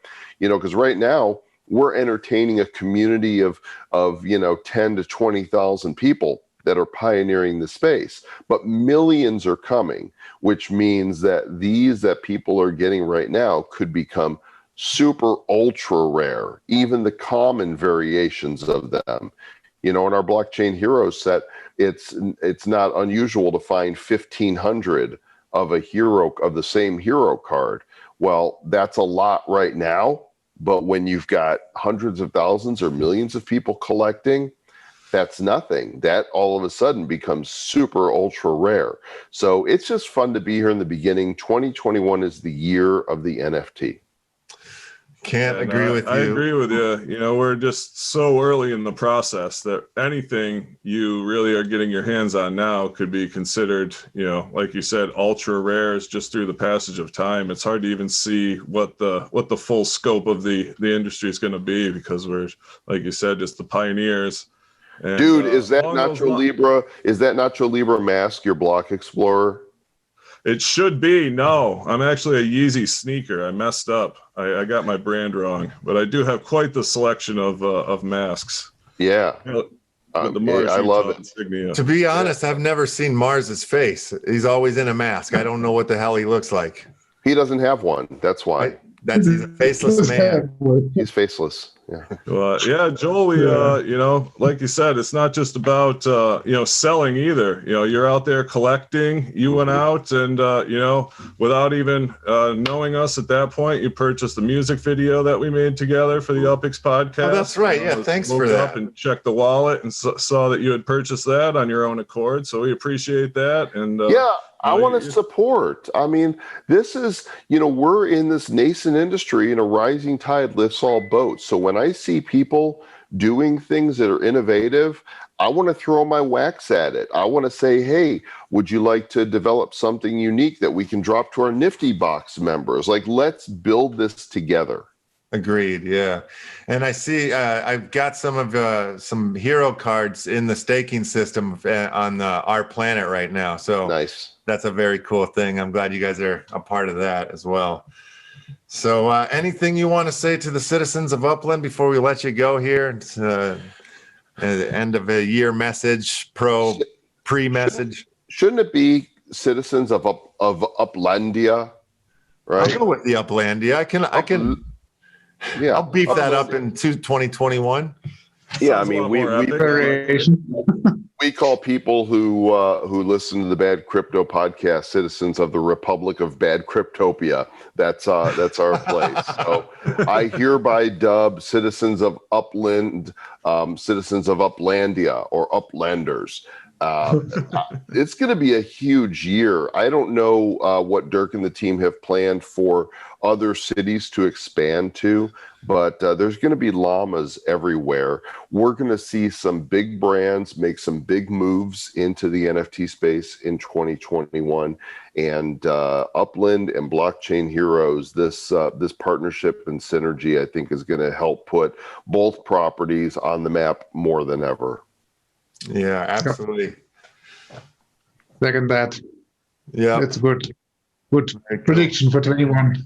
because right now, we're entertaining a community of 10 to 20,000 people that are pioneering the space, but millions are coming, which means that these that people are getting right now could become super ultra rare, even the common variations of them. In our Blockchain Heroes set, it's not unusual to find 1,500 of the same hero card. Well, that's a lot right now. But when you've got hundreds of thousands or millions of people collecting, that's nothing. That all of a sudden becomes super ultra rare. So it's just fun to be here in the beginning. 2021 is the year of the NFT. Can't agree with you. I agree with you. We're just so early in the process that anything you really are getting your hands on now could be considered, like you said, ultra rares just through the passage of time. It's hard to even see what the full scope of the industry is going to be, because we're, like you said, just the pioneers. And, dude, is that Nacho Libre? Is that Nacho Libre mask your Block Explorer? It should be. No, I'm actually a Yeezy sneaker. I messed up. I got my brand wrong, but I do have quite the selection of masks. Yeah. I love it. Insignia. To be honest, I've never seen Mars's face. He's always in a mask. I don't know what the hell he looks like. He doesn't have one. That's why. He's a faceless man. He's faceless. Yeah. Yeah, Joel, we, like you said, it's not just about, selling either. You're out there collecting. You went out and, without even knowing us at that point, you purchased the music video that we made together for the UpX podcast. Oh, that's right. Yeah, thanks for that. Up and checked the wallet and saw that you had purchased that on your own accord. So we appreciate that. And I want to support. I mean, this is, we're in this nascent industry, and a rising tide lifts all boats. So when I see people doing things that are innovative, I want to throw my wax at it. I want to say, hey, would you like to develop something unique that we can drop to our Nifty Box members? Like, let's build this together. Agreed. Yeah. And I see I've got some hero cards in the staking system on our planet right now. So Nice. that's a very cool thing. I'm glad you guys are a part of that as well. So anything you want to say to the citizens of Upland before we let you go here? It's, end of a year message, pre-message. Shouldn't it be citizens of Uplandia? Right. I'll go with the Uplandia. I can. Yeah, I'll beef that up into 2021. Yeah, I mean, we call people who listen to the Bad Crypto podcast citizens of the Republic of Bad Cryptopia. That's our place. So I hereby dub citizens of Upland, citizens of Uplandia or Uplanders. It's going to be a huge year. I don't know what Dirk and the team have planned for other cities to expand to, but there's going to be llamas everywhere. We're going to see some big brands make some big moves into the NFT space in 2021, and Upland and Blockchain Heroes, this partnership and synergy, I think, is going to help put both properties on the map more than ever. Yeah, absolutely. Second that. Yeah, that's good. Good prediction for 21.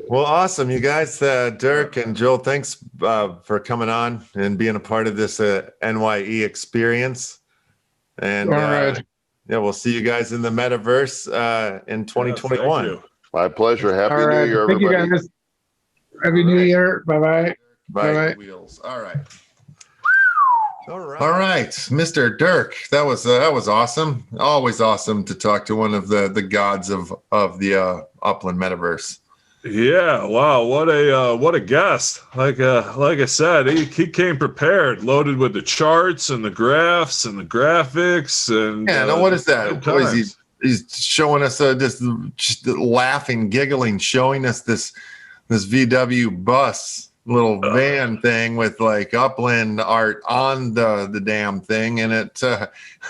Well, awesome, you guys. Dirk and Joel, thanks for coming on and being a part of this NYEE experience. And all right, yeah, we'll see you guys in the metaverse in 2021. Yeah, my pleasure. Happy New Year, everybody. Thank you, guys. Happy New Year. Bye-bye. Bye. Wheels. All right. All right, Mr. Dirk, that was awesome. Always awesome to talk to one of the gods of the Upland metaverse. Yeah, wow, what a guest. Like I said, he came prepared, loaded with the charts and the graphs and the graphics and yeah. Now what is that? What is he's showing us just laughing, giggling, showing us this VW bus. Little van thing with like Upland art on the damn thing, and it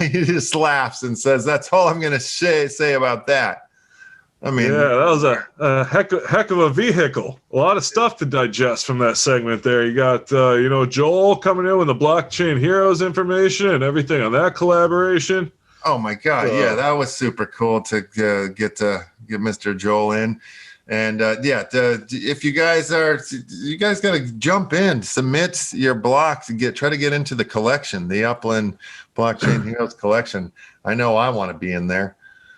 he just laughs and says, "That's all I'm going to say about that." I mean, yeah, that was a heck of a vehicle. A lot of stuff to digest from that segment there. You got Joel coming in with the Blockchain Heroes information and everything on that collaboration. Oh my God, yeah, that was super cool to get Mr. Joel in. And if you guys got to jump in, submit your blocks, try to get into the collection, the Upland Blockchain Heroes collection. I know I want to be in there.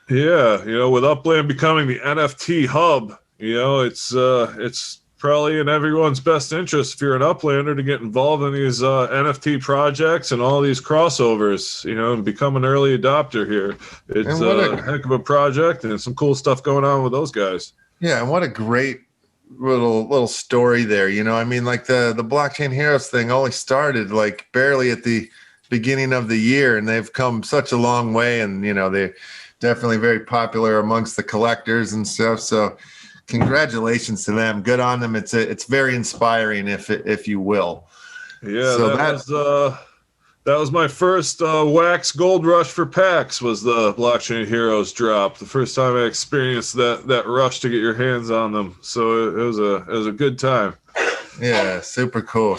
Yeah, with Upland becoming the NFT hub, it's probably in everyone's best interest if you're an Uplander to get involved in these NFT projects and all these crossovers, and become an early adopter here. It's a heck of a project and some cool stuff going on with those guys. Yeah, and what a great little story there. I mean, like the Blockchain Heroes thing only started like barely at the beginning of the year, and they've come such a long way, and they're definitely very popular amongst the collectors and stuff. So congratulations to them. Good on them. It's very inspiring, if you will. Yeah, so that was my first wax gold rush for PAX, was the Blockchain Heroes drop. The first time I experienced that rush to get your hands on them. So it was a good time. Yeah, super cool.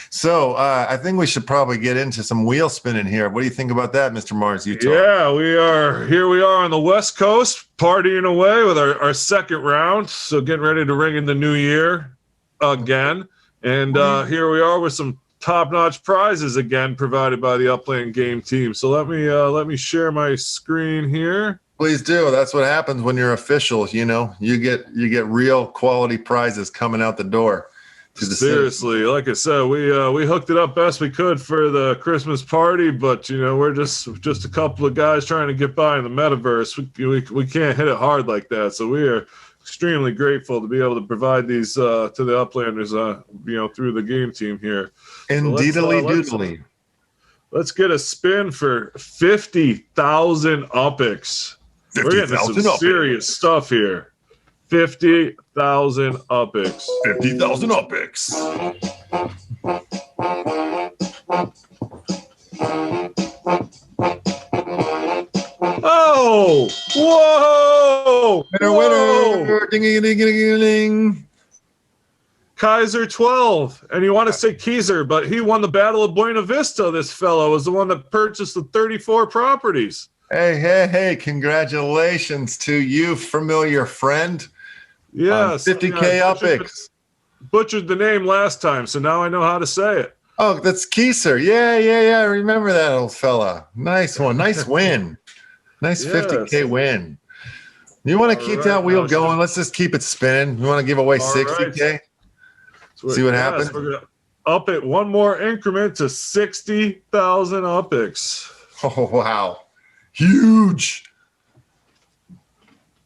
So I think we should probably get into some wheel spinning here. What do you think about that, Mr. Mars? Yeah, we are on the West Coast, partying away with our second round. So getting ready to ring in the new year again. And here we are with some top-notch prizes again provided by the Upland game team. So let me share my screen here. Please do. That's what happens when you're official. You get real quality prizes coming out the door. Seriously, like I said, we hooked it up best we could for the Christmas party, but we're just a couple of guys trying to get by in the metaverse. We can't hit it hard like that. So we are extremely grateful to be able to provide these to the Uplanders, through the game team here. Indeedly doodly. Let's get a spin for 50,000 UPIX. We're getting some serious stuff here. 50,000 UPIX. 50,000 UPIX. Oh! Whoa! Winner! Ding ding ding ding ding. Kaiser 12. And you want to say Kaiser, but he won the Battle of Buena Vista. This fellow was the one that purchased the 34 properties. Hey, congratulations to you, familiar friend. Yes. 50K UPX. Butchered the name last time, so now I know how to say it. Oh, that's Kieser. Yeah. I remember that old fella. Nice one. Nice win. Nice 50K win. You want to keep that wheel going? Let's just keep it spinning. You want to give away 60K? Right. See what happens? We're going to up it one more increment to 60,000 UPX. Oh, wow. Huge.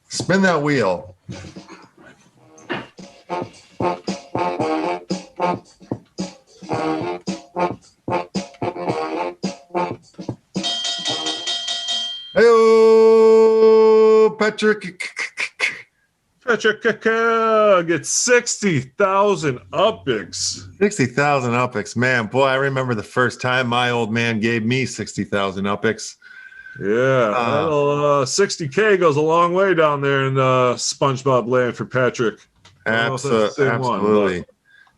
Spin that wheel. Hey, Patrick. Patrick gets 60,000 UPX. 60,000 UPX. Man, boy, I remember the first time my old man gave me 60,000 UPX. Yeah, 60K goes a long way down there in SpongeBob land for Patrick. Absolutely.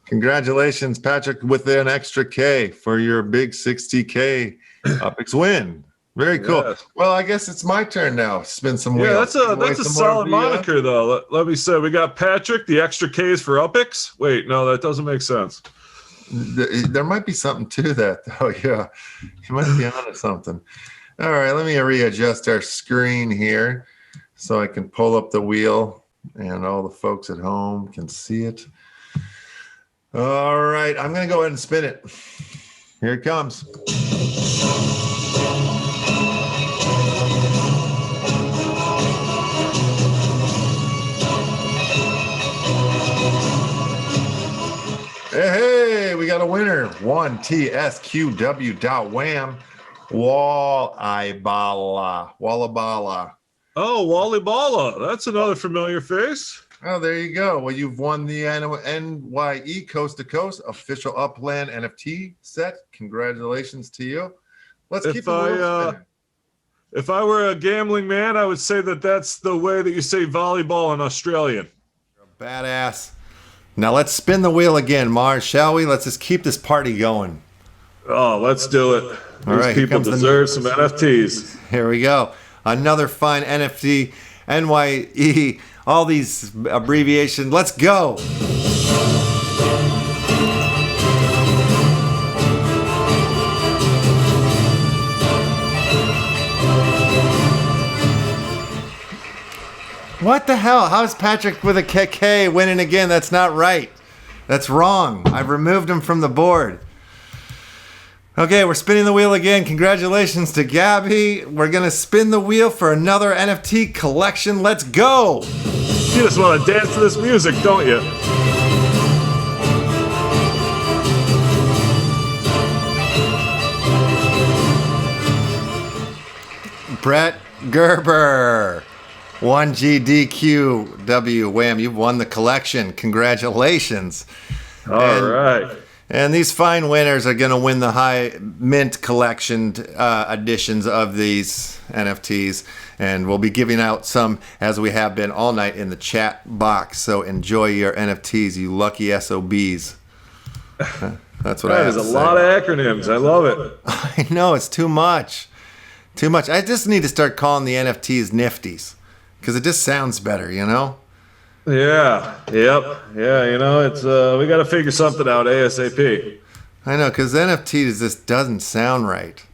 Congratulations, Patrick, with an extra K for your big 60K UPX win. Very cool. Yes. Well, I guess it's my turn now. Spin some wheels. Yeah, that's a solid moniker, though. Let me say, we got Patrick, the extra Ks for UPX. Wait, no, that doesn't make sense. There might be something to that, though. Yeah, you might be onto something. All right, let me readjust our screen here so I can pull up the wheel and all the folks at home can see it. All right, I'm going to go ahead and spin it. Here it comes. Hey, we got a winner. 1TSQW.wham. Wallabala. Oh, Wally Balla. That's another familiar face. Oh, there you go. Well, you've won the NYEE Coast to Coast official Upland NFT set. Congratulations to you. Let's keep the wheel spinning. If I were a gambling man, I would say that that's the way that you say volleyball in Australian. You're a badass. Now let's spin the wheel again, Mars, shall we? Let's just keep this party going. Oh, let's do it. All right, people deserve some NFTs. Here we go. Another fine NFT, NYEE, all these abbreviations. Let's go. What the hell? How's Patrick with a KK winning again? That's not right. That's wrong. I've removed him from the board. Okay, we're spinning the wheel again. Congratulations to Gabby. We're going to spin the wheel for another NFT collection. Let's go. You just want to dance to this music, don't you? Brett Gerber. 1GDQW. Wham, you've won the collection. Congratulations. All right. And these fine winners are going to win the high mint collection editions of these NFTs. And we'll be giving out some, as we have been all night, in the chat box. So enjoy your NFTs, you lucky SOBs. That's what I have to say. There's a lot of acronyms. I love it. I know, it's too much. Too much. I just need to start calling the NFTs Nifties. Because it just sounds better, you know? Yeah. Yep. Yeah, you know, it's we got to figure something out ASAP. I know, because NFTs just doesn't sound right.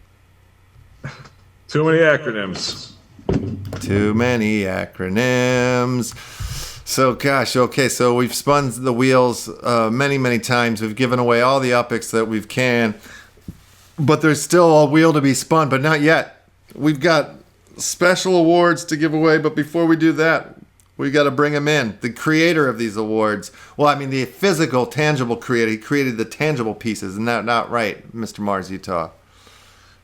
Too many acronyms. Too many acronyms. So, gosh, okay, so we've spun the wheels many, many times. We've given away all the UPX that we can. But there's still a wheel to be spun, but not yet. We've got special awards to give away, but before we do that, we got to bring him in. The creator of these awards. Well, I mean, the physical, tangible creator. He created the tangible pieces. Isn't that not right, Mr. Mars Utah?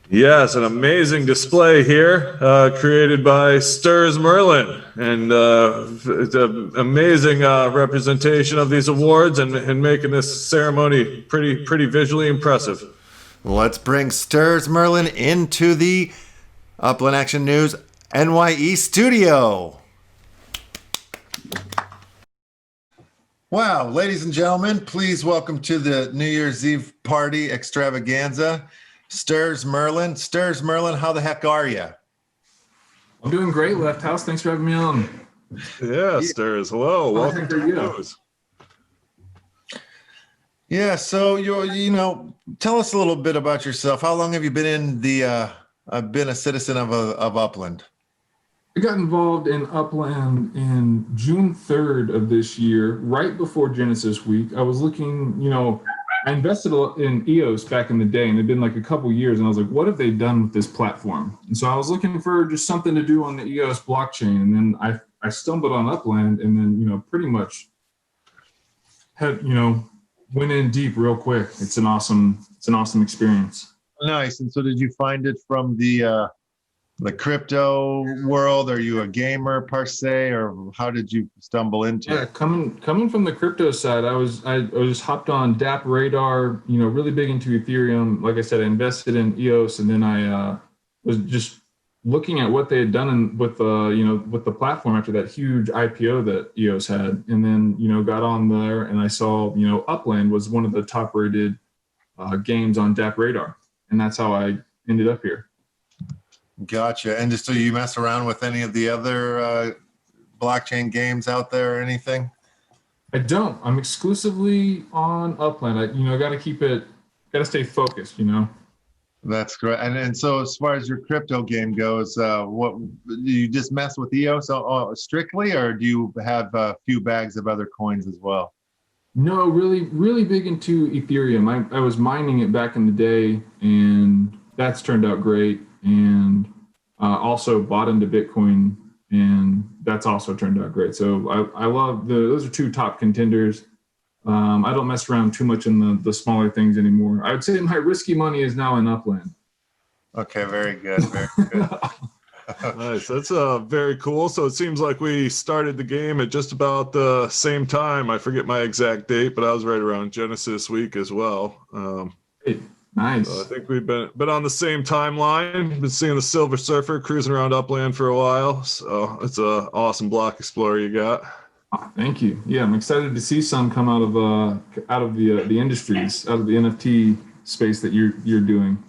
Yes, an amazing display here created by Stirs Merlin. And it's an amazing representation of these awards and making this ceremony pretty visually impressive. Let's bring Stirs Merlin into the Upland Action News NYEE studio. Wow, ladies and gentlemen, please welcome to the New Year's Eve party extravaganza, Stirs Merlin. Stirs Merlin, how the heck are you? I'm doing great, LeftHouse. Thanks for having me on. Yeah, Stirs. Hello. Welcome to the news. Yeah, so you know, tell us a little bit about yourself. How long have you been in the been a citizen of Upland? I got involved in Upland in June 3rd of this year, right before Genesis Week. I was looking, you know, I invested in EOS back in the day, and it'd been like a couple years, and I was like, what have they done with this platform? And so I was looking for just something to do on the EOS blockchain, and then I stumbled on Upland, and then, you know, pretty much had, you know, went in deep real quick. It's an awesome experience. Nice. And so did you find it from the crypto world? Are you a gamer per se, or how did you stumble into it? Coming from the crypto side, I just hopped on DApp radar, you know, really big into Ethereum. Like I said, I invested in EOS, and then I was just looking at what they had done with the platform after that huge IPO that EOS had, and then, you know, got on there and I saw, you know, Upland was one of the top rated games on DApp radar, and that's how I ended up here. Gotcha. And just so you mess around with any of the other blockchain games out there or anything? I don't. I'm exclusively on Upland. Got to stay focused, you know. That's great. And so as far as your crypto game goes, what do you just mess with EOS strictly, or do you have a few bags of other coins as well? No, really big into Ethereum. I was mining it back in the day, and that's turned out great. And also bought into Bitcoin, and that's also turned out great. So I love those are two top contenders. I don't mess around too much in the smaller things anymore. I would say my risky money is now in Upland. Okay, very good, very good. Nice. That's very cool. So it seems like we started the game at just about the same time. I forget my exact date, but I was right around Genesis Week as well. Nice. So I think we've been on the same timeline. Been seeing the Silver Surfer cruising around Upland for a while. So it's an awesome block explorer you got. Oh, thank you. Yeah, I'm excited to see some come out of the industries, out of the NFT space that you're doing.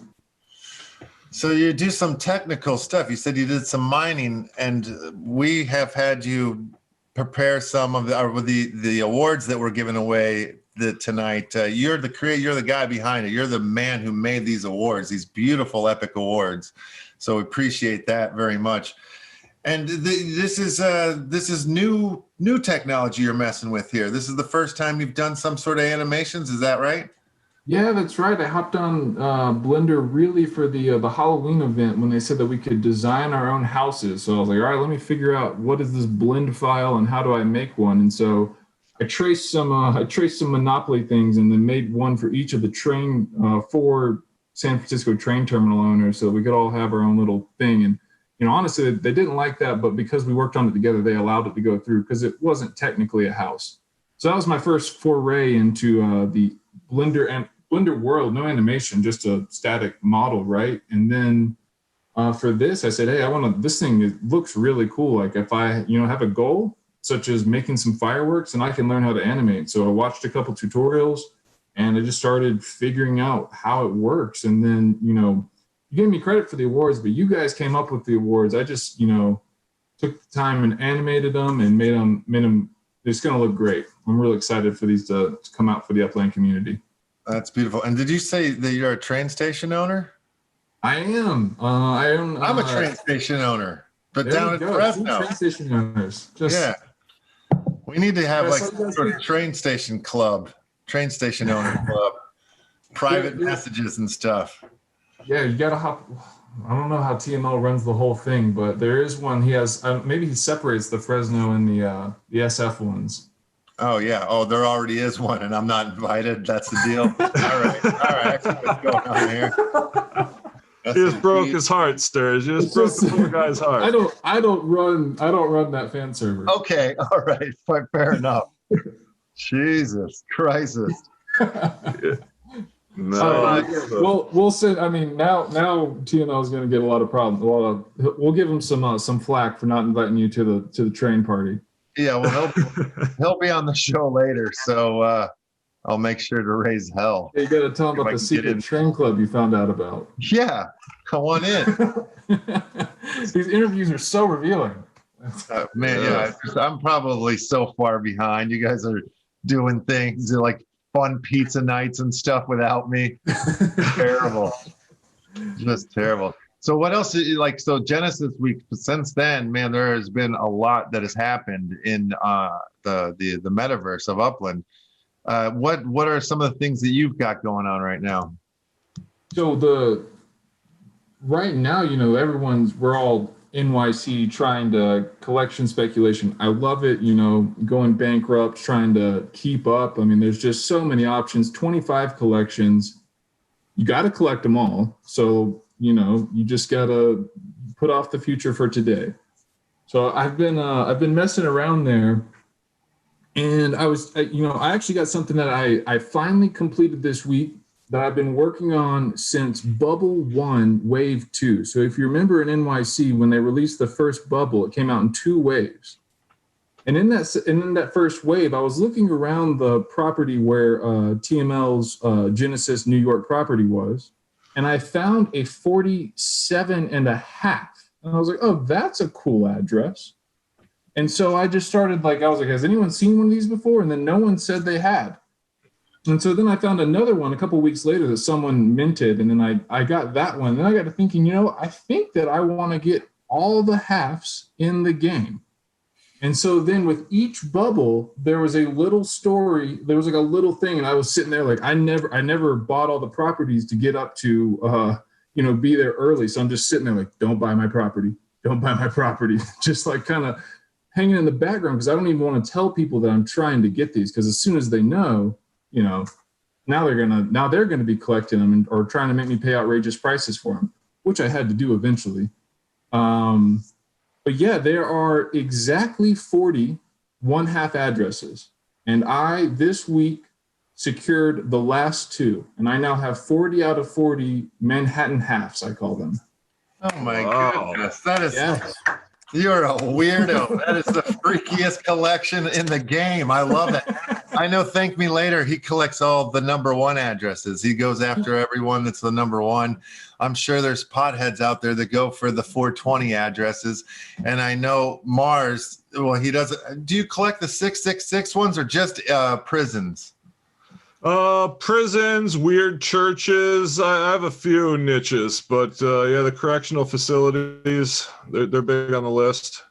So you do some technical stuff. You said you did some mining, and we have had you prepare some of the awards that were given away tonight. You're the creator, you're the guy behind it. You're the man who made these awards, these beautiful epic awards. So we appreciate that very much. And this is new technology you're messing with here. This is the first time you've done some sort of animations. Is that right? Yeah, that's right. I hopped on Blender really for the Halloween event when they said that we could design our own houses. So I was like, all right, let me figure out what is this blend file and how do I make one. And so I traced some Monopoly things and then made one for each of the four San Francisco train terminal owners, so we could all have our own little thing. And, you know, honestly, they didn't like that, but because we worked on it together, they allowed it to go through because it wasn't technically a house. So that was my first foray into the Blender world, no animation, just a static model, right? And then for this, I said, hey, this thing looks really cool. Like if I, you know, have a goal, such as making some fireworks, and I can learn how to animate. So I watched a couple tutorials, and I just started figuring out how it works. And then, you know, you gave me credit for the awards, but you guys came up with the awards. I just, you know, took the time and animated them and made them. It's going to look great. I'm really excited for these to come out for the Upland community. That's beautiful. And did you say that you're a train station owner? I am. I'm a train station owner, but down in Fresno. Train station owners. Yeah. We need to have like some sort of train station owner club, private messages and stuff. Yeah, you got to hop. I don't know how TML runs the whole thing, but there is one. He has, maybe he separates the Fresno and the SF ones. Oh, yeah. Oh, there already is one, and I'm not invited. That's the deal. All right. I see what's going on here. You just broke his heart, Stirs. You just broke the poor guy's heart. I don't run that fan server. Okay, all right, fair enough. Jesus Christ. No. We'll send. I mean, now TNL is going to get a lot of problems. We'll give him some flack for not inviting you to the train party. Yeah, well, he'll be on the show later, so I'll make sure to raise hell. You got to tell him If I about the can get in. secret train club you found out about. Yeah, come on in. These interviews are so revealing. Man, yeah, I'm probably so far behind. You guys are doing things like fun pizza nights and stuff without me. Terrible. Just terrible. So what else like, so Genesis Week, since then, man, there has been a lot that has happened in the metaverse of Upland. What are some of the things that you've got going on right now? So right now, we're all NYC trying to collection speculation. I love it, going bankrupt, trying to keep up. I mean, there's just so many options, 25 collections. You got to collect them all. So, you just got to put off the future for today. So I've been messing around there, and I actually got something that I finally completed this week that I've been working on since Bubble 1, Wave 2. So if you remember in NYC, when they released the first bubble, it came out in 2 waves. And in that first wave, I was looking around the property where TML's Genesis New York property was, and I found a 47.5. And I was like, oh, that's a cool address. And so I just started, I was like, has anyone seen one of these before? And then no one said they had. And so then I found another one a couple of weeks later that someone minted, and then I got that one. And then I got to thinking, I think that I want to get all the halves in the game. And so then with each bubble, there was a little story. There was like a little thing, and I was sitting there like, I never bought all the properties to get up to, be there early. So I'm just sitting there like, don't buy my property, don't buy my property. Just like kind of hanging in the background, because I don't even want to tell people that I'm trying to get these, because as soon as they know, now they're gonna be collecting them or trying to make me pay outrageous prices for them, which I had to do eventually. But yeah, there are exactly 40 1/2 addresses, and I this week secured the last 2, and I now have 40 out of 40 Manhattan halves, I call them. Oh my goodness, that is. Yes. You're a weirdo. That is the freakiest collection in the game. I love it. I know Thank Me Later, he collects all the number 1 addresses. He goes after everyone that's the number 1. I'm sure there's potheads out there that go for the 420 addresses. And I know Mars, well, he doesn't. Do you collect the 666 ones or just prisons? Prisons, weird churches. I have a few niches, but the correctional facilities, they're big on the list.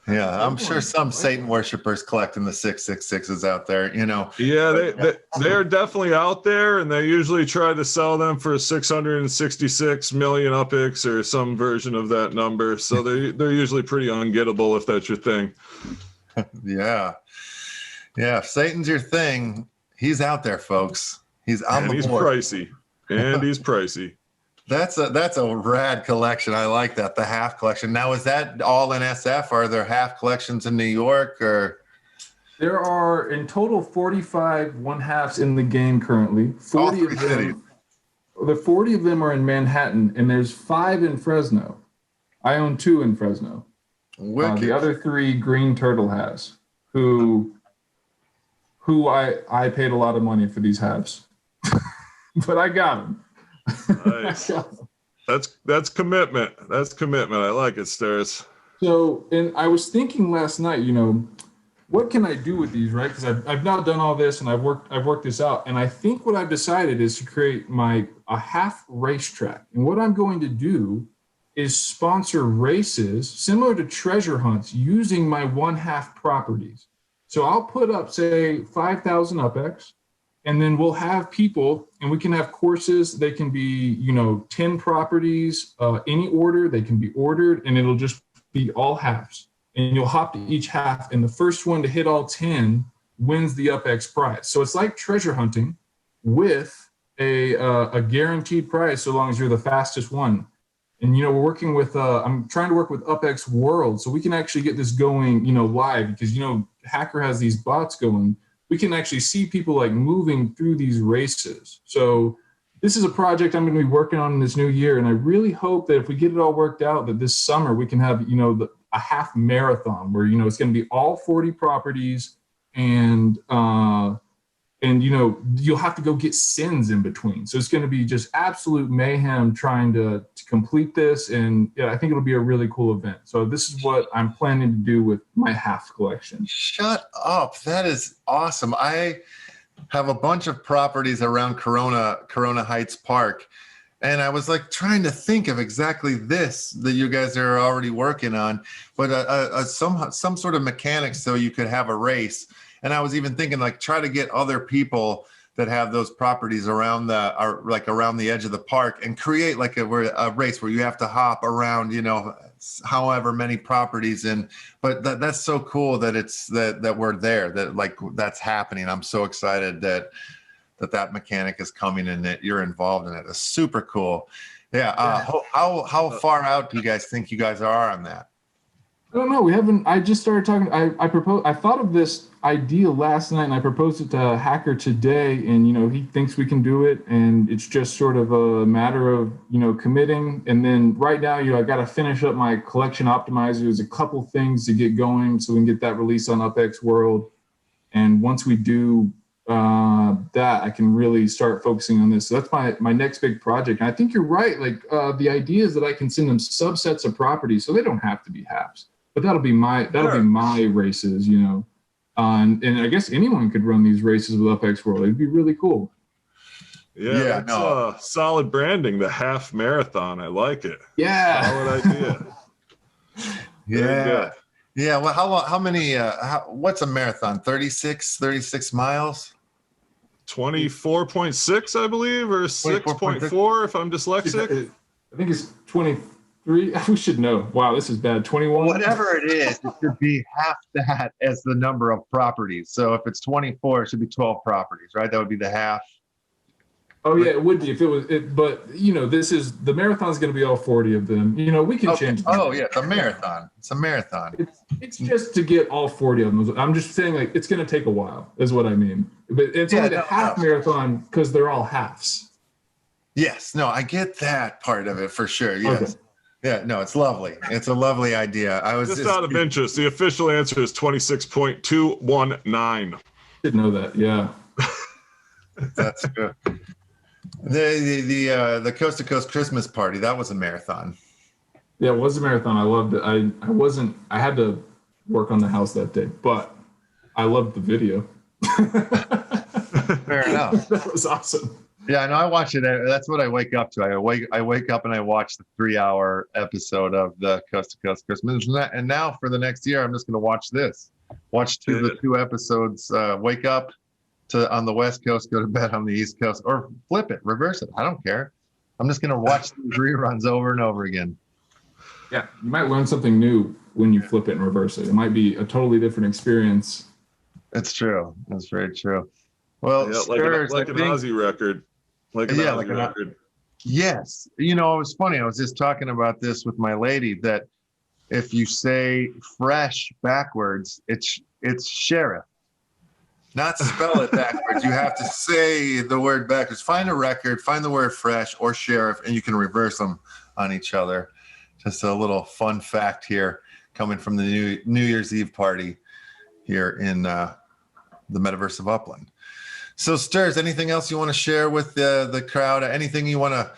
Yeah, I'm sure some Satan worshipers collecting the 666s out there, Yeah, they're definitely out there, and they usually try to sell them for 666 million UPIX or some version of that number. So they're usually pretty ungettable if that's your thing. Yeah. If Satan's your thing, he's out there, folks. He's on the board. Pricey. And he's pricey. That's a rad collection. I like that, the half collection. Now, is that all in SF? Are there half collections in New York, or? There are in total 45 1/2s in the game currently. 40 of them. The 40 of them are in Manhattan, and there's 5 in Fresno. I own 2 in Fresno. The other 3 Green Turtle has, who I paid a lot of money for these halves, but I got them. Nice. That's commitment. That's commitment. I like it, Stairs. So, and I was thinking last night, what can I do with these, right? Because I've now done all this and I've worked this out, and I think what I've decided is to create a half racetrack. And what I'm going to do is sponsor races similar to treasure hunts using my 1/2 properties. So I'll put up, say, 5,000 UPX, and then we'll have people, and we can have courses. They can be, 10 properties, any order. They can be ordered, and it'll just be all halves. And you'll hop to each half, and the first one to hit all 10 wins the UPX prize. So it's like treasure hunting with a guaranteed prize so long as you're the fastest one. And, we're working with, I'm trying to work with UpX World so we can actually get this going, live, because, Hacker has these bots going. We can actually see people moving through these races. So this is a project I'm going to be working on in this new year. And I really hope that if we get it all worked out, that this summer we can have, a half marathon where, you know, it's going to be all 40 properties, and you know, you'll have to go get sins in between. So it's going to be just absolute mayhem trying to complete this. And yeah, I think it'll be a really cool event. So this is what I'm planning to do with my half collection. Shut up. That is awesome. I have a bunch of properties around Corona Heights Park. And I was like trying to think of exactly this that you guys are already working on, but some sort of mechanics so you could have a race. And I was even thinking like try to get other people that have those properties around around the edge of the park and create like a race where you have to hop around, you know, however many properties. But that's so cool that that we're there, that like that's happening. I'm so excited that mechanic is coming and that you're involved in it. It's super cool. Yeah. How far out do you guys think you guys are on that? I don't know. We haven't. I just started talking. I thought of this idea last night, and I proposed it to Hacker today. And you know, he thinks we can do it, and it's just sort of a matter of, you know, committing. And then right now, you know, I got to finish up my collection optimizer. There's a couple things to get going so we can get that released on UpX World. And once we do that, I can really start focusing on this. So that's my next big project. And I think you're right. Like the idea is that I can send them subsets of properties, so they don't have to be halves. But that'll be my races, you know. And I guess anyone could run these races with UpX World. It'd be really cool. Yeah, that's solid branding. The half marathon, I like it. Yeah, solid idea. Yeah, yeah. Well, how many? What's a marathon? 36 miles. 24.6, I believe, or 6.4 if I'm dyslexic. I think it's 23. We should know. Wow, this is bad. 21. Whatever it is, it should be half that as the number of properties. So if it's 24, it should be 12 properties, right? That would be the half. Oh yeah, it would be if it was. But you know, the marathon's going to be all 40 of them. You know, we can change. Oh yeah, it's a marathon. It's a marathon. It's just to get all 40 of them. I'm just saying, like, it's going to take a while, is what I mean. But it's only a half marathon because they're all halves. Yes. No, I get that part of it for sure. Yes. Okay. Yeah, no, it's lovely. It's a lovely idea. I was just out of interest. The official answer is 26.219. Didn't know that. Yeah, that's good. The Coast to Coast Christmas party, that was a marathon. Yeah, it was a marathon. I loved it. I had to work on the house that day, but I loved the video. Fair enough. That was awesome. Yeah, no, I watch it. That's what I wake up to. I wake up and I watch the 3-hour episode of the Coast to Coast Christmas. And now for the next year, I'm just going to watch this. Watch the two episodes. Wake up on the West Coast, go to bed on the East Coast, or flip it, reverse it. I don't care. I'm just going to watch these reruns over and over again. Yeah, you might learn something new when you flip it and reverse it. It might be a totally different experience. That's true. That's very true. Well, yeah, like an Aussie record. Like an Aussie record. Yes. You know, it was funny. I was just talking about this with my lady, that if you say fresh backwards, it's sheriff. Not spell it backwards. You have to say the word backwards. Find a record, find the word fresh or sheriff, and you can reverse them on each other. Just a little fun fact here coming from the New Year's Eve party here in the metaverse of Upland. So Stirs, anything else you want to share with the crowd? Anything you want to,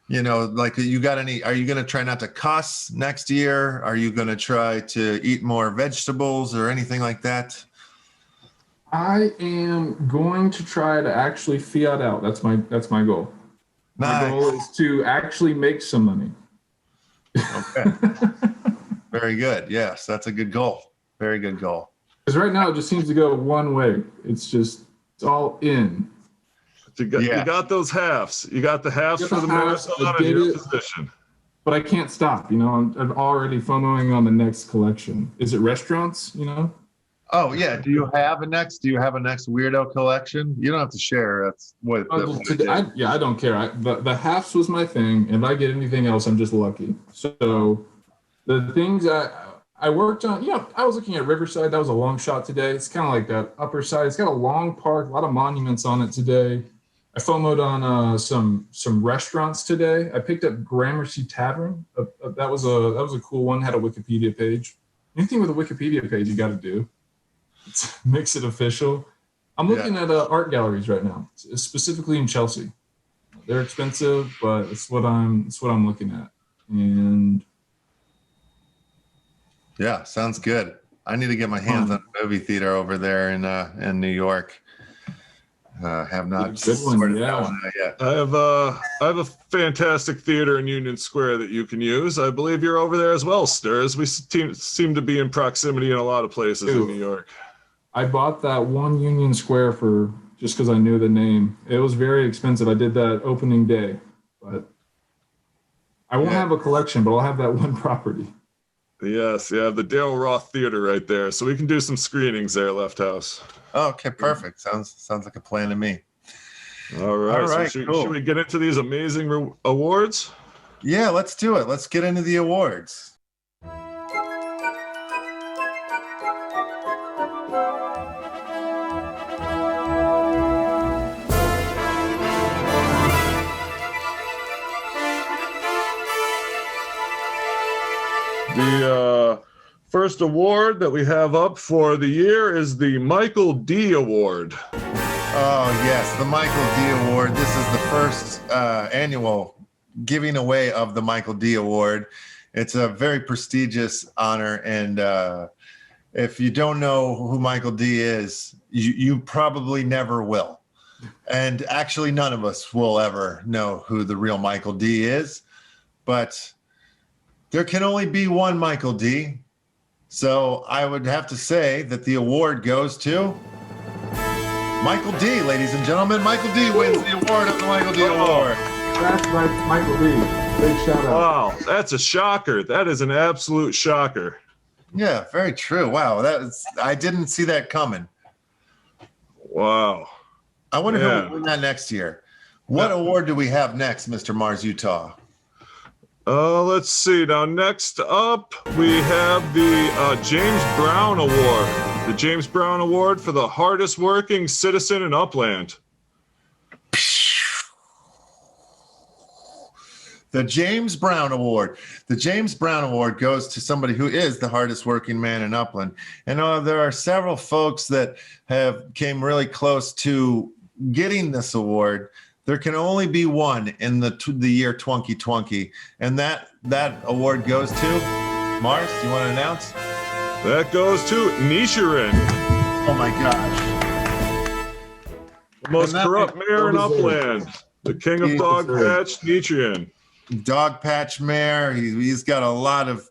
you know, like you got any, are you going to try not to cuss next year? Are you going to try to eat more vegetables or anything like that? I am going to try to actually fiat out. That's my goal. Nice. My goal is to actually make some money. Okay. Very good. Yes, that's a good goal. Very good goal. Because right now it just seems to go one way. It's all in. You got those halves. You got the halves for the marathon in your position. But I can't stop. You know, I'm already FOMOing on the next collection. Is it restaurants? You know? Oh yeah. Do you have a next weirdo collection? You don't have to share. That's what. I don't care. The halves was my thing. If I get anything else, I'm just lucky. So the things I worked on, you know, I was looking at Riverside. That was a long shot today. It's kind of like that upper side. It's got a long park, a lot of monuments on it today. FOMO'd on some restaurants today. I picked up Gramercy Tavern. That was a cool one. Had a Wikipedia page. Anything with a Wikipedia page, you got to do. Makes it official. I'm looking at art galleries right now, specifically in Chelsea. They're expensive, but it's what I'm looking at. And yeah, sounds good. I need to get my hands on a movie theater over there in New York. Have not sorted that one out yet. I have a fantastic theater in Union Square that you can use. I believe you're over there as well, Stirs. We seem to be in proximity in a lot of places in New York. I bought that one Union Square for just because I knew the name. It was very expensive. I did that opening day, but I won't have a collection, but I'll have that one property. Yes, yeah, the Dale Roth Theater right there. So we can do some screenings there, LeftHouse. Oh, okay, perfect. Sounds like a plan to me. All right. So should we get into these amazing awards? Yeah, let's do it. Let's get into the awards. The first award that we have up for the year is the Michael D. Award. Oh, yes, the Michael D. Award. This is the first annual giving away of the Michael D. Award. It's a very prestigious honor, and if you don't know who Michael D. is, you probably never will. And actually, none of us will ever know who the real Michael D. is, but there can only be one Michael D. So I would have to say that the award goes to Michael D, ladies and gentlemen. Michael D wins the award of the Michael D Award. That's right, Michael D. Big shout out. Wow, that's a shocker. That is an absolute shocker. Yeah, very true. Wow, I didn't see that coming. Wow. I wonder who will win that next year. What award do we have next, Mr. Mars Utah? Let's see. Now, next up, we have the James Brown Award. The James Brown Award for the hardest working citizen in Upland. The James Brown Award. The James Brown Award goes to somebody who is the hardest working man in Upland. And there are several folks that came really close to getting this award. There can only be one in the year 2020, and that award goes to Mars. Do you want to announce? That goes to Nishirin. Oh my gosh! The most corrupt mayor in Upland, the king of Dog Patch, Nishirin. Dog Patch Mayor. He's got a lot of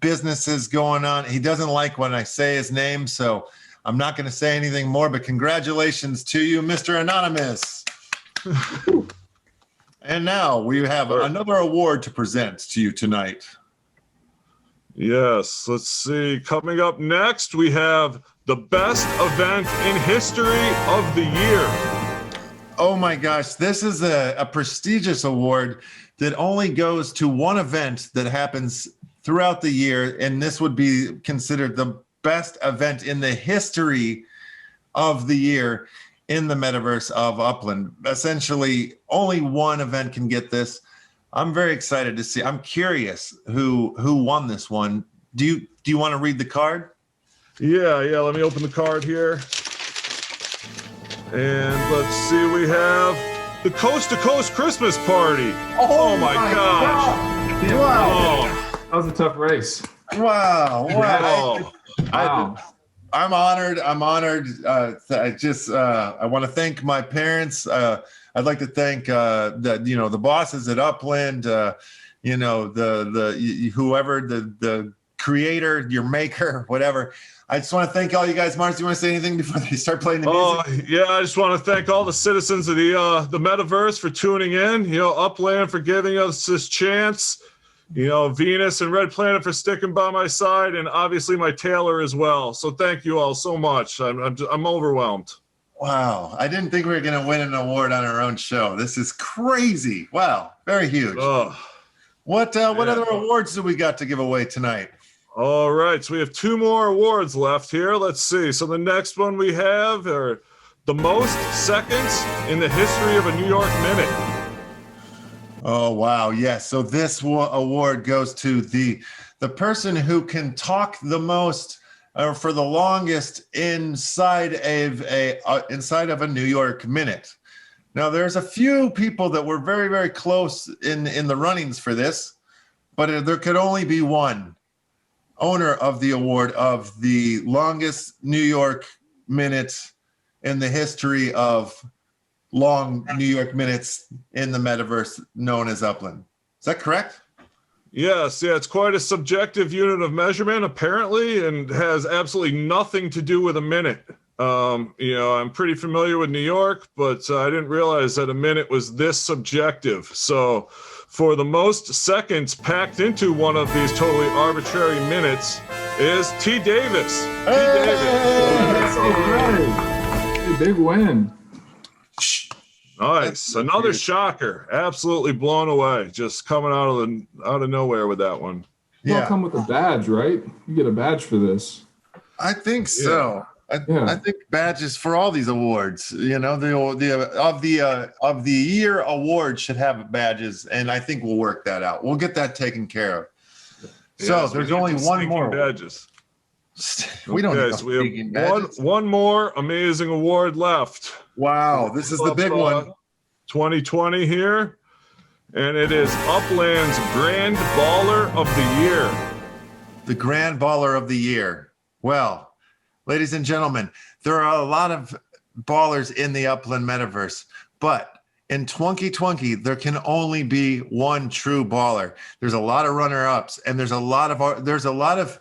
businesses going on. He doesn't like when I say his name, so I'm not going to say anything more. But congratulations to you, Mr. Anonymous. And now we have another award to present to you tonight. Yes, let's see. Coming up next, we have the best event in history of the year. Oh my gosh, this is a prestigious award that only goes to one event that happens throughout the year, and this would be considered the best event in the history of the year in the metaverse of Upland. Essentially, only one event can get this. I'm very excited to see. I'm curious who won this one. Do you want to read the card? Yeah. Let me open the card here. And let's see, we have the Coast to Coast Christmas Party. Oh my gosh. Wow. That was a tough race. Wow. Wow. I'm honored. I want to thank my parents. I'd like to thank the bosses at Upland, whoever the creator, your maker, whatever. I just want to thank all you guys. Mars, do you want to say anything before they start playing the music? Yeah, I just want to thank all the citizens of the metaverse for tuning in. Upland for giving us this chance. Venus and Red Planet for sticking by my side, and obviously my tailor as well. So thank you all so much. I'm overwhelmed. Wow, I didn't think we were going to win an award on our own show. This is crazy. Wow, very huge. What other awards do we got to give away tonight? All right, so we have two more awards left here. Let's see. So the next one we have are the most seconds in the history of a New York minute. Oh, wow. Yes. So this award goes to the person who can talk the most for the longest inside of a New York minute. Now, there's a few people that were very, very close in the runnings for this, but there could only be one owner of the award of the longest New York minute in the history of long New York minutes in the metaverse known as Upland. Is that correct? Yes, yeah, it's quite a subjective unit of measurement, apparently, and has absolutely nothing to do with a minute. I'm pretty familiar with New York, but I didn't realize that a minute was this subjective. So for the most seconds packed into one of these totally arbitrary minutes is T. Davis. Hey! T. Davis. All right. Hey, big win. Nice. Another shocker. Absolutely blown away. Just coming out of nowhere with that one. You all come with a badge, right? You get a badge for this. I think so. I think badges for all these awards, you know, of the year awards should have badges, and I think we'll work that out. We'll get that taken care of. So there's only one more badges. We don't Yes, we have one more amazing award left. Wow, this is the big one. 2020 here, and it is Upland's Grand Baller of the Year. The Grand Baller of the Year. Well, ladies and gentlemen, there are a lot of ballers in the Upland metaverse, but in 2020, there can only be one true baller. There's a lot of runner-ups, and there's a lot of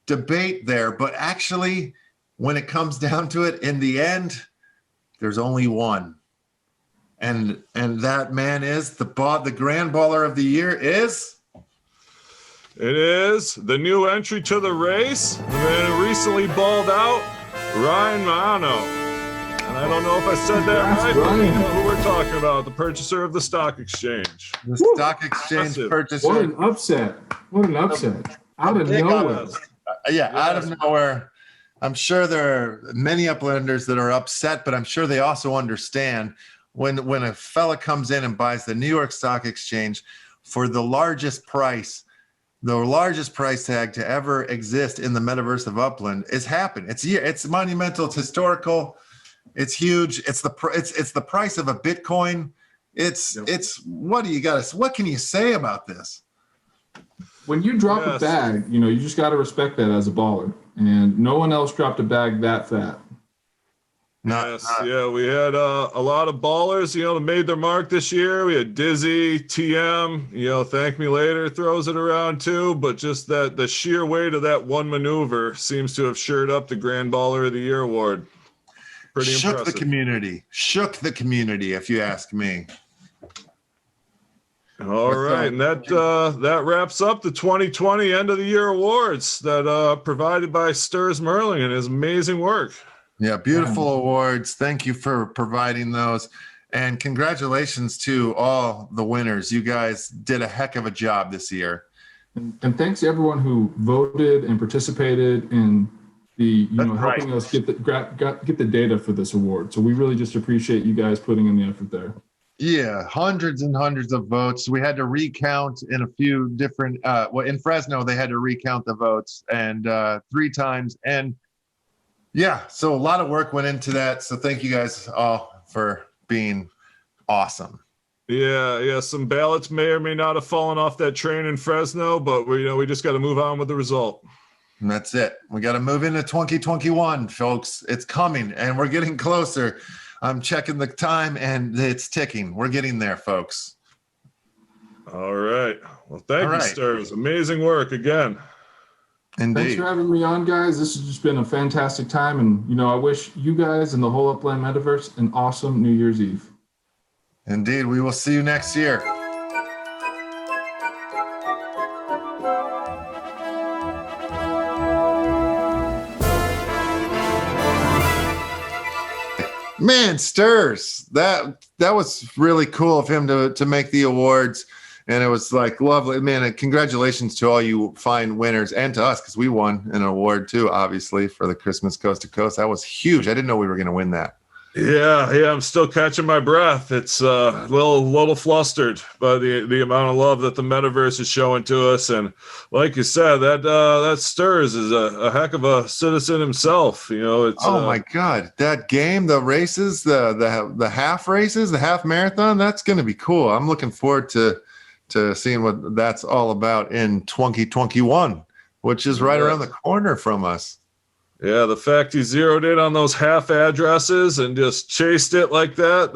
debate there, but actually, when it comes down to it, in the end, there's only one, and that man is the Grand Baller of the Year is. It is the new entry to the race, the man who recently balled out, Ryan Maano. And I don't know if I said that right, but you know who we're talking about, the purchaser of the stock exchange. The stock exchange purchaser. What an upset. What an upset. Out of nowhere. Out of nowhere. I'm sure there are many Uplanders that are upset, but I'm sure they also understand when a fella comes in and buys the New York Stock Exchange for the largest price tag to ever exist in the metaverse of Upland is happened. It's monumental. It's historical. It's huge. It's the price of a Bitcoin. It's what do you got? What can you say about this? When you drop a bag, you just got to respect that as a baller. And no one else dropped a bag that fat. We had a lot of ballers, that made their mark this year. We had Dizzy, TM, Thank Me Later throws it around too. But just the sheer weight of that one maneuver seems to have shored up the Grand Baller of the Year award. Pretty impressive. Shook the community, if you ask me. All right, and that wraps up the 2020 end of the year awards that provided by Sturs Merling and his amazing work. Yeah, beautiful awards. Thank you for providing those, and congratulations to all the winners. You guys did a heck of a job this year. And thanks to everyone who voted and participated in the helping us get the data for this award. So we really just appreciate you guys putting in the effort there. Yeah, hundreds and hundreds of votes. We had to recount in a few different, in Fresno, they had to recount the votes and 3 times. And yeah, so a lot of work went into that. So thank you guys all for being awesome. Yeah. Some ballots may or may not have fallen off that train in Fresno, but we just got to move on with the result. And that's it. We got to move into 2021, folks. It's coming and we're getting closer. I'm checking the time and it's ticking. We're getting there, folks. All right. Well, thank you, Sturs. Amazing work again. Indeed. Thanks for having me on, guys. This has just been a fantastic time. And, I wish you guys and the whole Upland Metaverse an awesome New Year's Eve. Indeed. We will see you next year. Man, Sturs, that was really cool of him to make the awards, and it was like lovely, man. And congratulations to all you fine winners and to us because we won an award too, obviously for the Christmas Coast to Coast. That was huge. I didn't know we were going to win that. Yeah, I'm still catching my breath. It's a little flustered by the amount of love that the metaverse is showing to us, and like you said, that Stirs is a heck of a citizen himself. You know, it's Oh my God, that game, the races, the half races, the half marathon, that's going to be cool. I'm looking forward to seeing what that's all about in 2021, which is right around the corner from us. Yeah, the fact he zeroed in on those half addresses and just chased it like that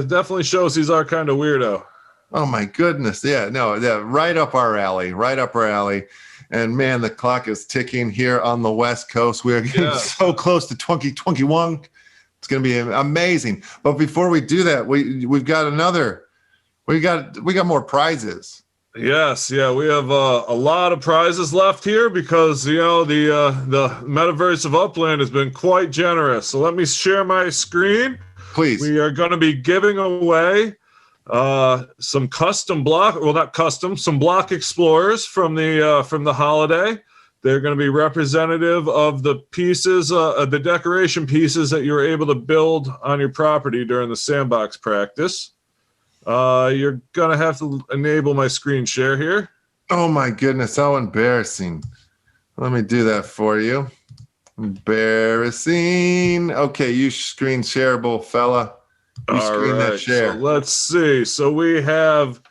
definitely shows he's our kind of weirdo. Oh my goodness. Yeah, no, yeah, right up our alley, right up our alley. And man, the clock is ticking here on the West Coast. We are getting so close to 2021. It's going to be amazing. But before we do that, we got more prizes. Yes, yeah, we have a lot of prizes left here because the metaverse of Upland has been quite generous. So let me share my screen. Please. We are going to be giving away some custom block, well, not custom, some block explorers from the holiday. They're going to be representative of the pieces, the decoration pieces that you were able to build on your property during the sandbox practice. You're going to have to enable my screen share here. Oh my goodness, how embarrassing. Let me do that for you. Embarrassing. Okay, you screen shareable, fella. You screen that share. So let's see. So we're going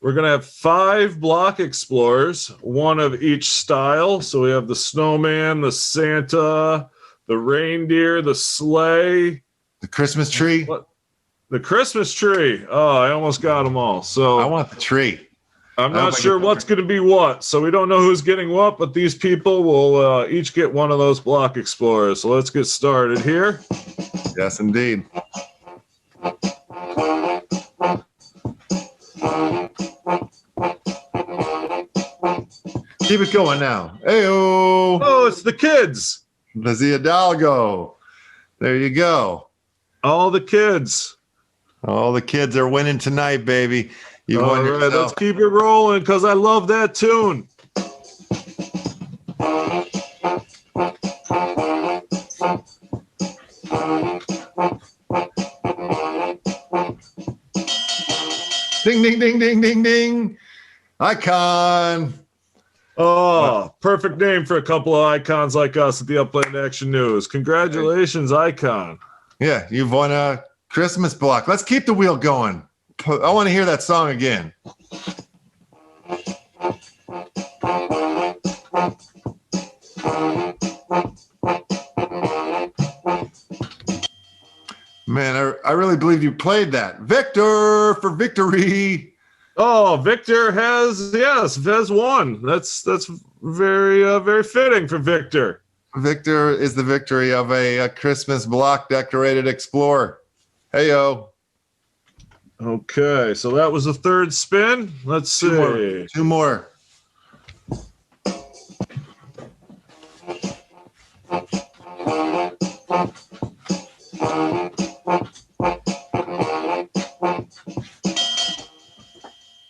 to have 5 block explorers, one of each style. So we have the snowman, the Santa, the reindeer, the sleigh. The Christmas tree. The Christmas tree. Oh, I almost got them all. So I want the tree. I'm not sure what's going to be what. So we don't know who's getting what, but these people will each get one of those block explorers. So let's get started here. Yes, indeed. Keep it going now. Hey-oh. Oh, it's the kids. The Hidalgo. There you go. All the kids. All the kids are winning tonight, baby. You won yourself. Let's keep it rolling because I love that tune. Ding, ding, ding, ding, ding, ding. Icon. Oh, perfect name for a couple of icons like us at the Upland Action News. Congratulations, Icon. Yeah, you've won a Christmas block. Let's keep the wheel going. I want to hear that song again. Man, I really believe you played that. Victor for victory. Oh, Victor has won. That's very fitting for Victor. Victor is the victory of a Christmas block decorated explorer. Hey-yo. Okay, so that was the third spin. Let's see. Two more.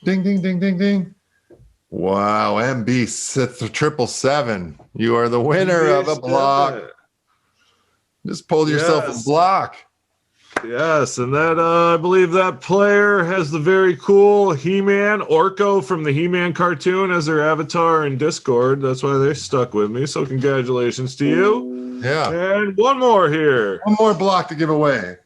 Ding, ding, ding, ding, ding. Wow, MB 777. You are the winner of a block. Just pulled yourself a block. Yes, and that I believe that player has the very cool He-Man Orko from the He-Man cartoon as their avatar in Discord. That's why they stuck with me. So congratulations to you. Yeah. And one more here. One more block to give away.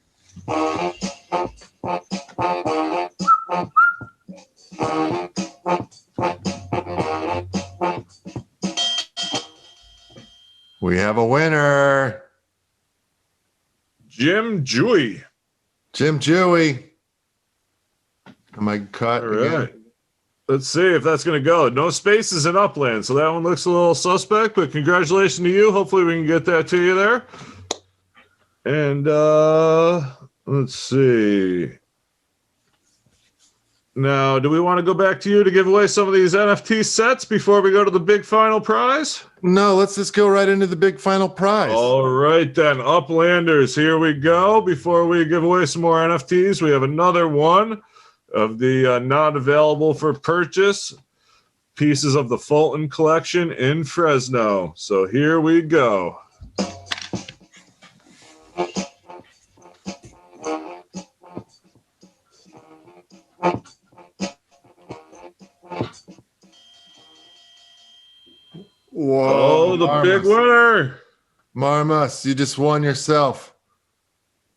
We have a winner. Jim Jewy. Jim Jewy. Am I cut? All right. Let's see if that's going to go. No spaces in Upland, so that one looks a little suspect, but congratulations to you. Hopefully we can get that to you there. And let's see. Now, do we want to go back to you to give away some of these NFT sets before we go to the big final prize? No, let's just go right into the big final prize. All right, then. Uplanders, here we go. Before we give away some more NFTs, we have another one of the not available for purchase pieces of the Fulton collection in Fresno. So here we go. the big winner. Marmus, you just won yourself.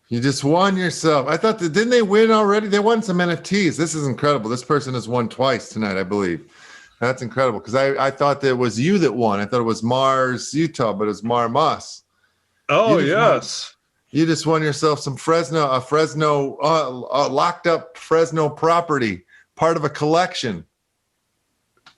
You just won yourself. I thought didn't they win already? They won some NFTs. This is incredible. This person has won twice tonight, I believe. That's incredible because I thought that it was you that won. I thought it was Mars, Utah, but it's Marmus. Oh, yes. You just won yourself some Fresno locked up Fresno property, part of a collection.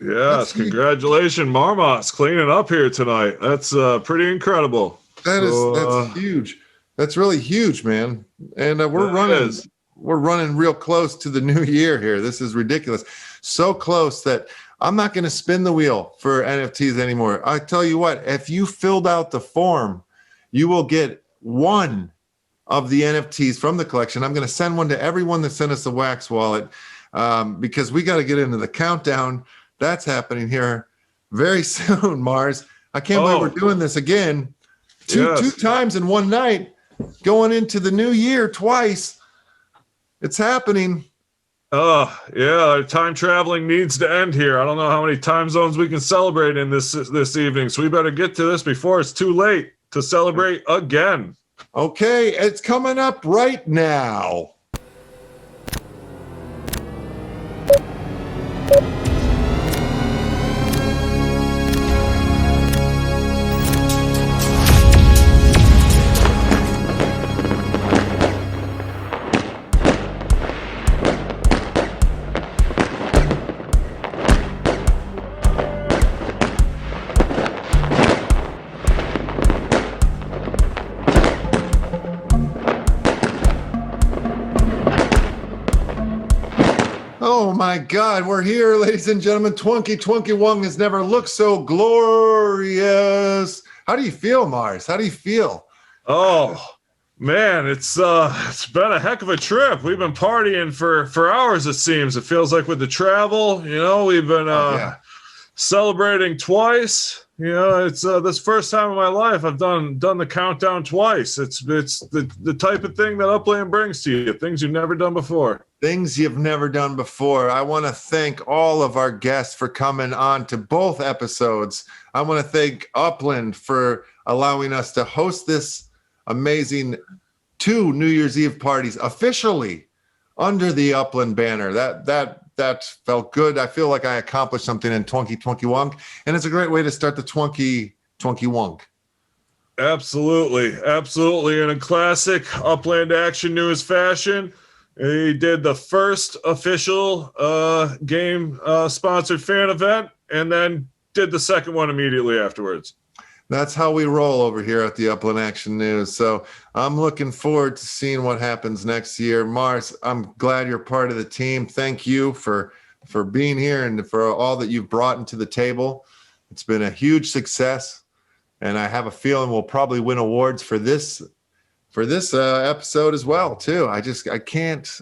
Yes, congratulations, Marmos, cleaning up here tonight. That's pretty incredible. That's huge. That's really huge, man. And we're running real close to the new year here. This is ridiculous. So close that I'm not going to spin the wheel for NFTs anymore. I tell you what, if you filled out the form, you will get one of the NFTs from the collection. I'm going to send one to everyone that sent us a Wax wallet because we got to get into the countdown. That's happening here very soon, Mars. I can't believe we're doing this again. Two times in one night, going into the new year twice. It's happening. Yeah, time traveling needs to end here. I don't know how many time zones we can celebrate in this evening, so we better get to this before it's too late to celebrate again. Okay, it's coming up right now. Oh my God, we're here, ladies and gentlemen. Twunky Wong has never looked so glorious. How do you feel, Mars? How do you feel? Oh man, it's been a heck of a trip. We've been partying for hours, it seems. It feels like with the travel, we've been celebrating twice. It's this first time in my life I've done the countdown twice. It's the type of thing that Upland brings to you, things you've never done before. Things you've never done before. I want to thank all of our guests for coming on to both episodes. I want to thank Upland for allowing us to host this amazing 2 New Year's Eve parties officially under the Upland banner. That felt good. I feel like I accomplished something in Twunky Wonk, and it's a great way to start the Twunky Wonk. Absolutely. In a classic Upland Action News fashion, he did the first official game sponsored fan event and then did the second one immediately afterwards. That's how we roll over here at the Upland Action News. So I'm looking forward to seeing what happens next year. Mars, I'm glad you're part of the team. Thank you for being here and for all that you've brought into the table. It's been a huge success, and I have a feeling we'll probably win awards for this episode as well too. I can't.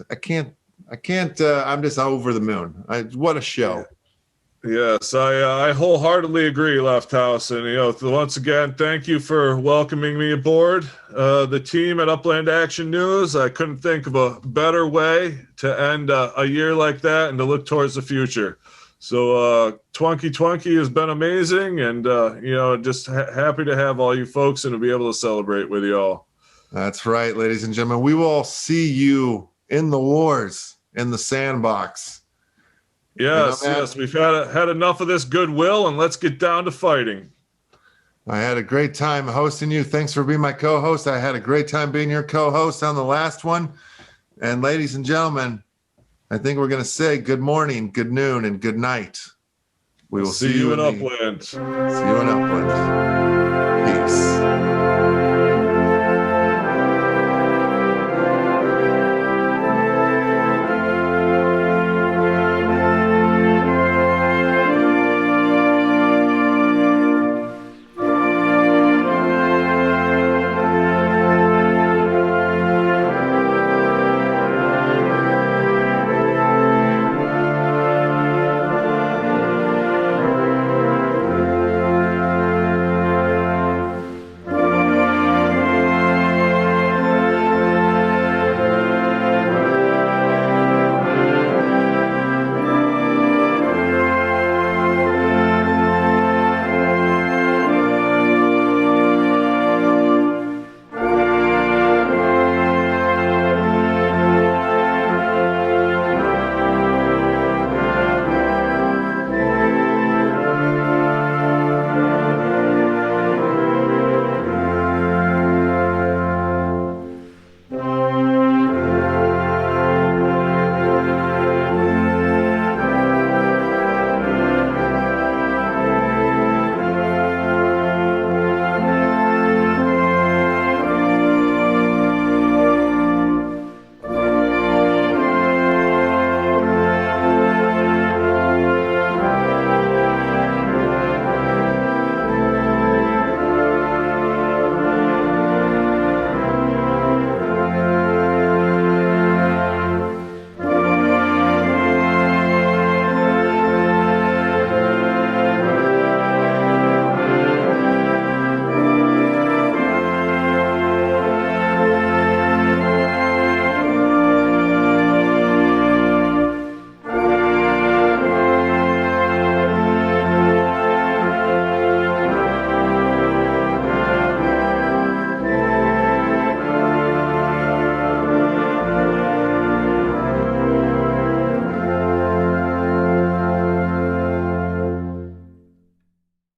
I'm just over the moon. What a show. Yes, I wholeheartedly agree, LeftHouse. And, once again, thank you for welcoming me aboard the team at Upland Action News. I couldn't think of a better way to end a year like that and to look towards the future. So Twunky has been amazing, and, just happy to have all you folks and to be able to celebrate with you all. That's right, ladies and gentlemen. We will see you in the wars, in the sandbox. Yes. We've had enough of this goodwill, and let's get down to fighting. I had a great time hosting you. Thanks for being my co-host. I had a great time being your co-host on the last one. And ladies and gentlemen, I think we're going to say good morning, good noon, and good night. We will see you in Upland. See you in Upland. Peace.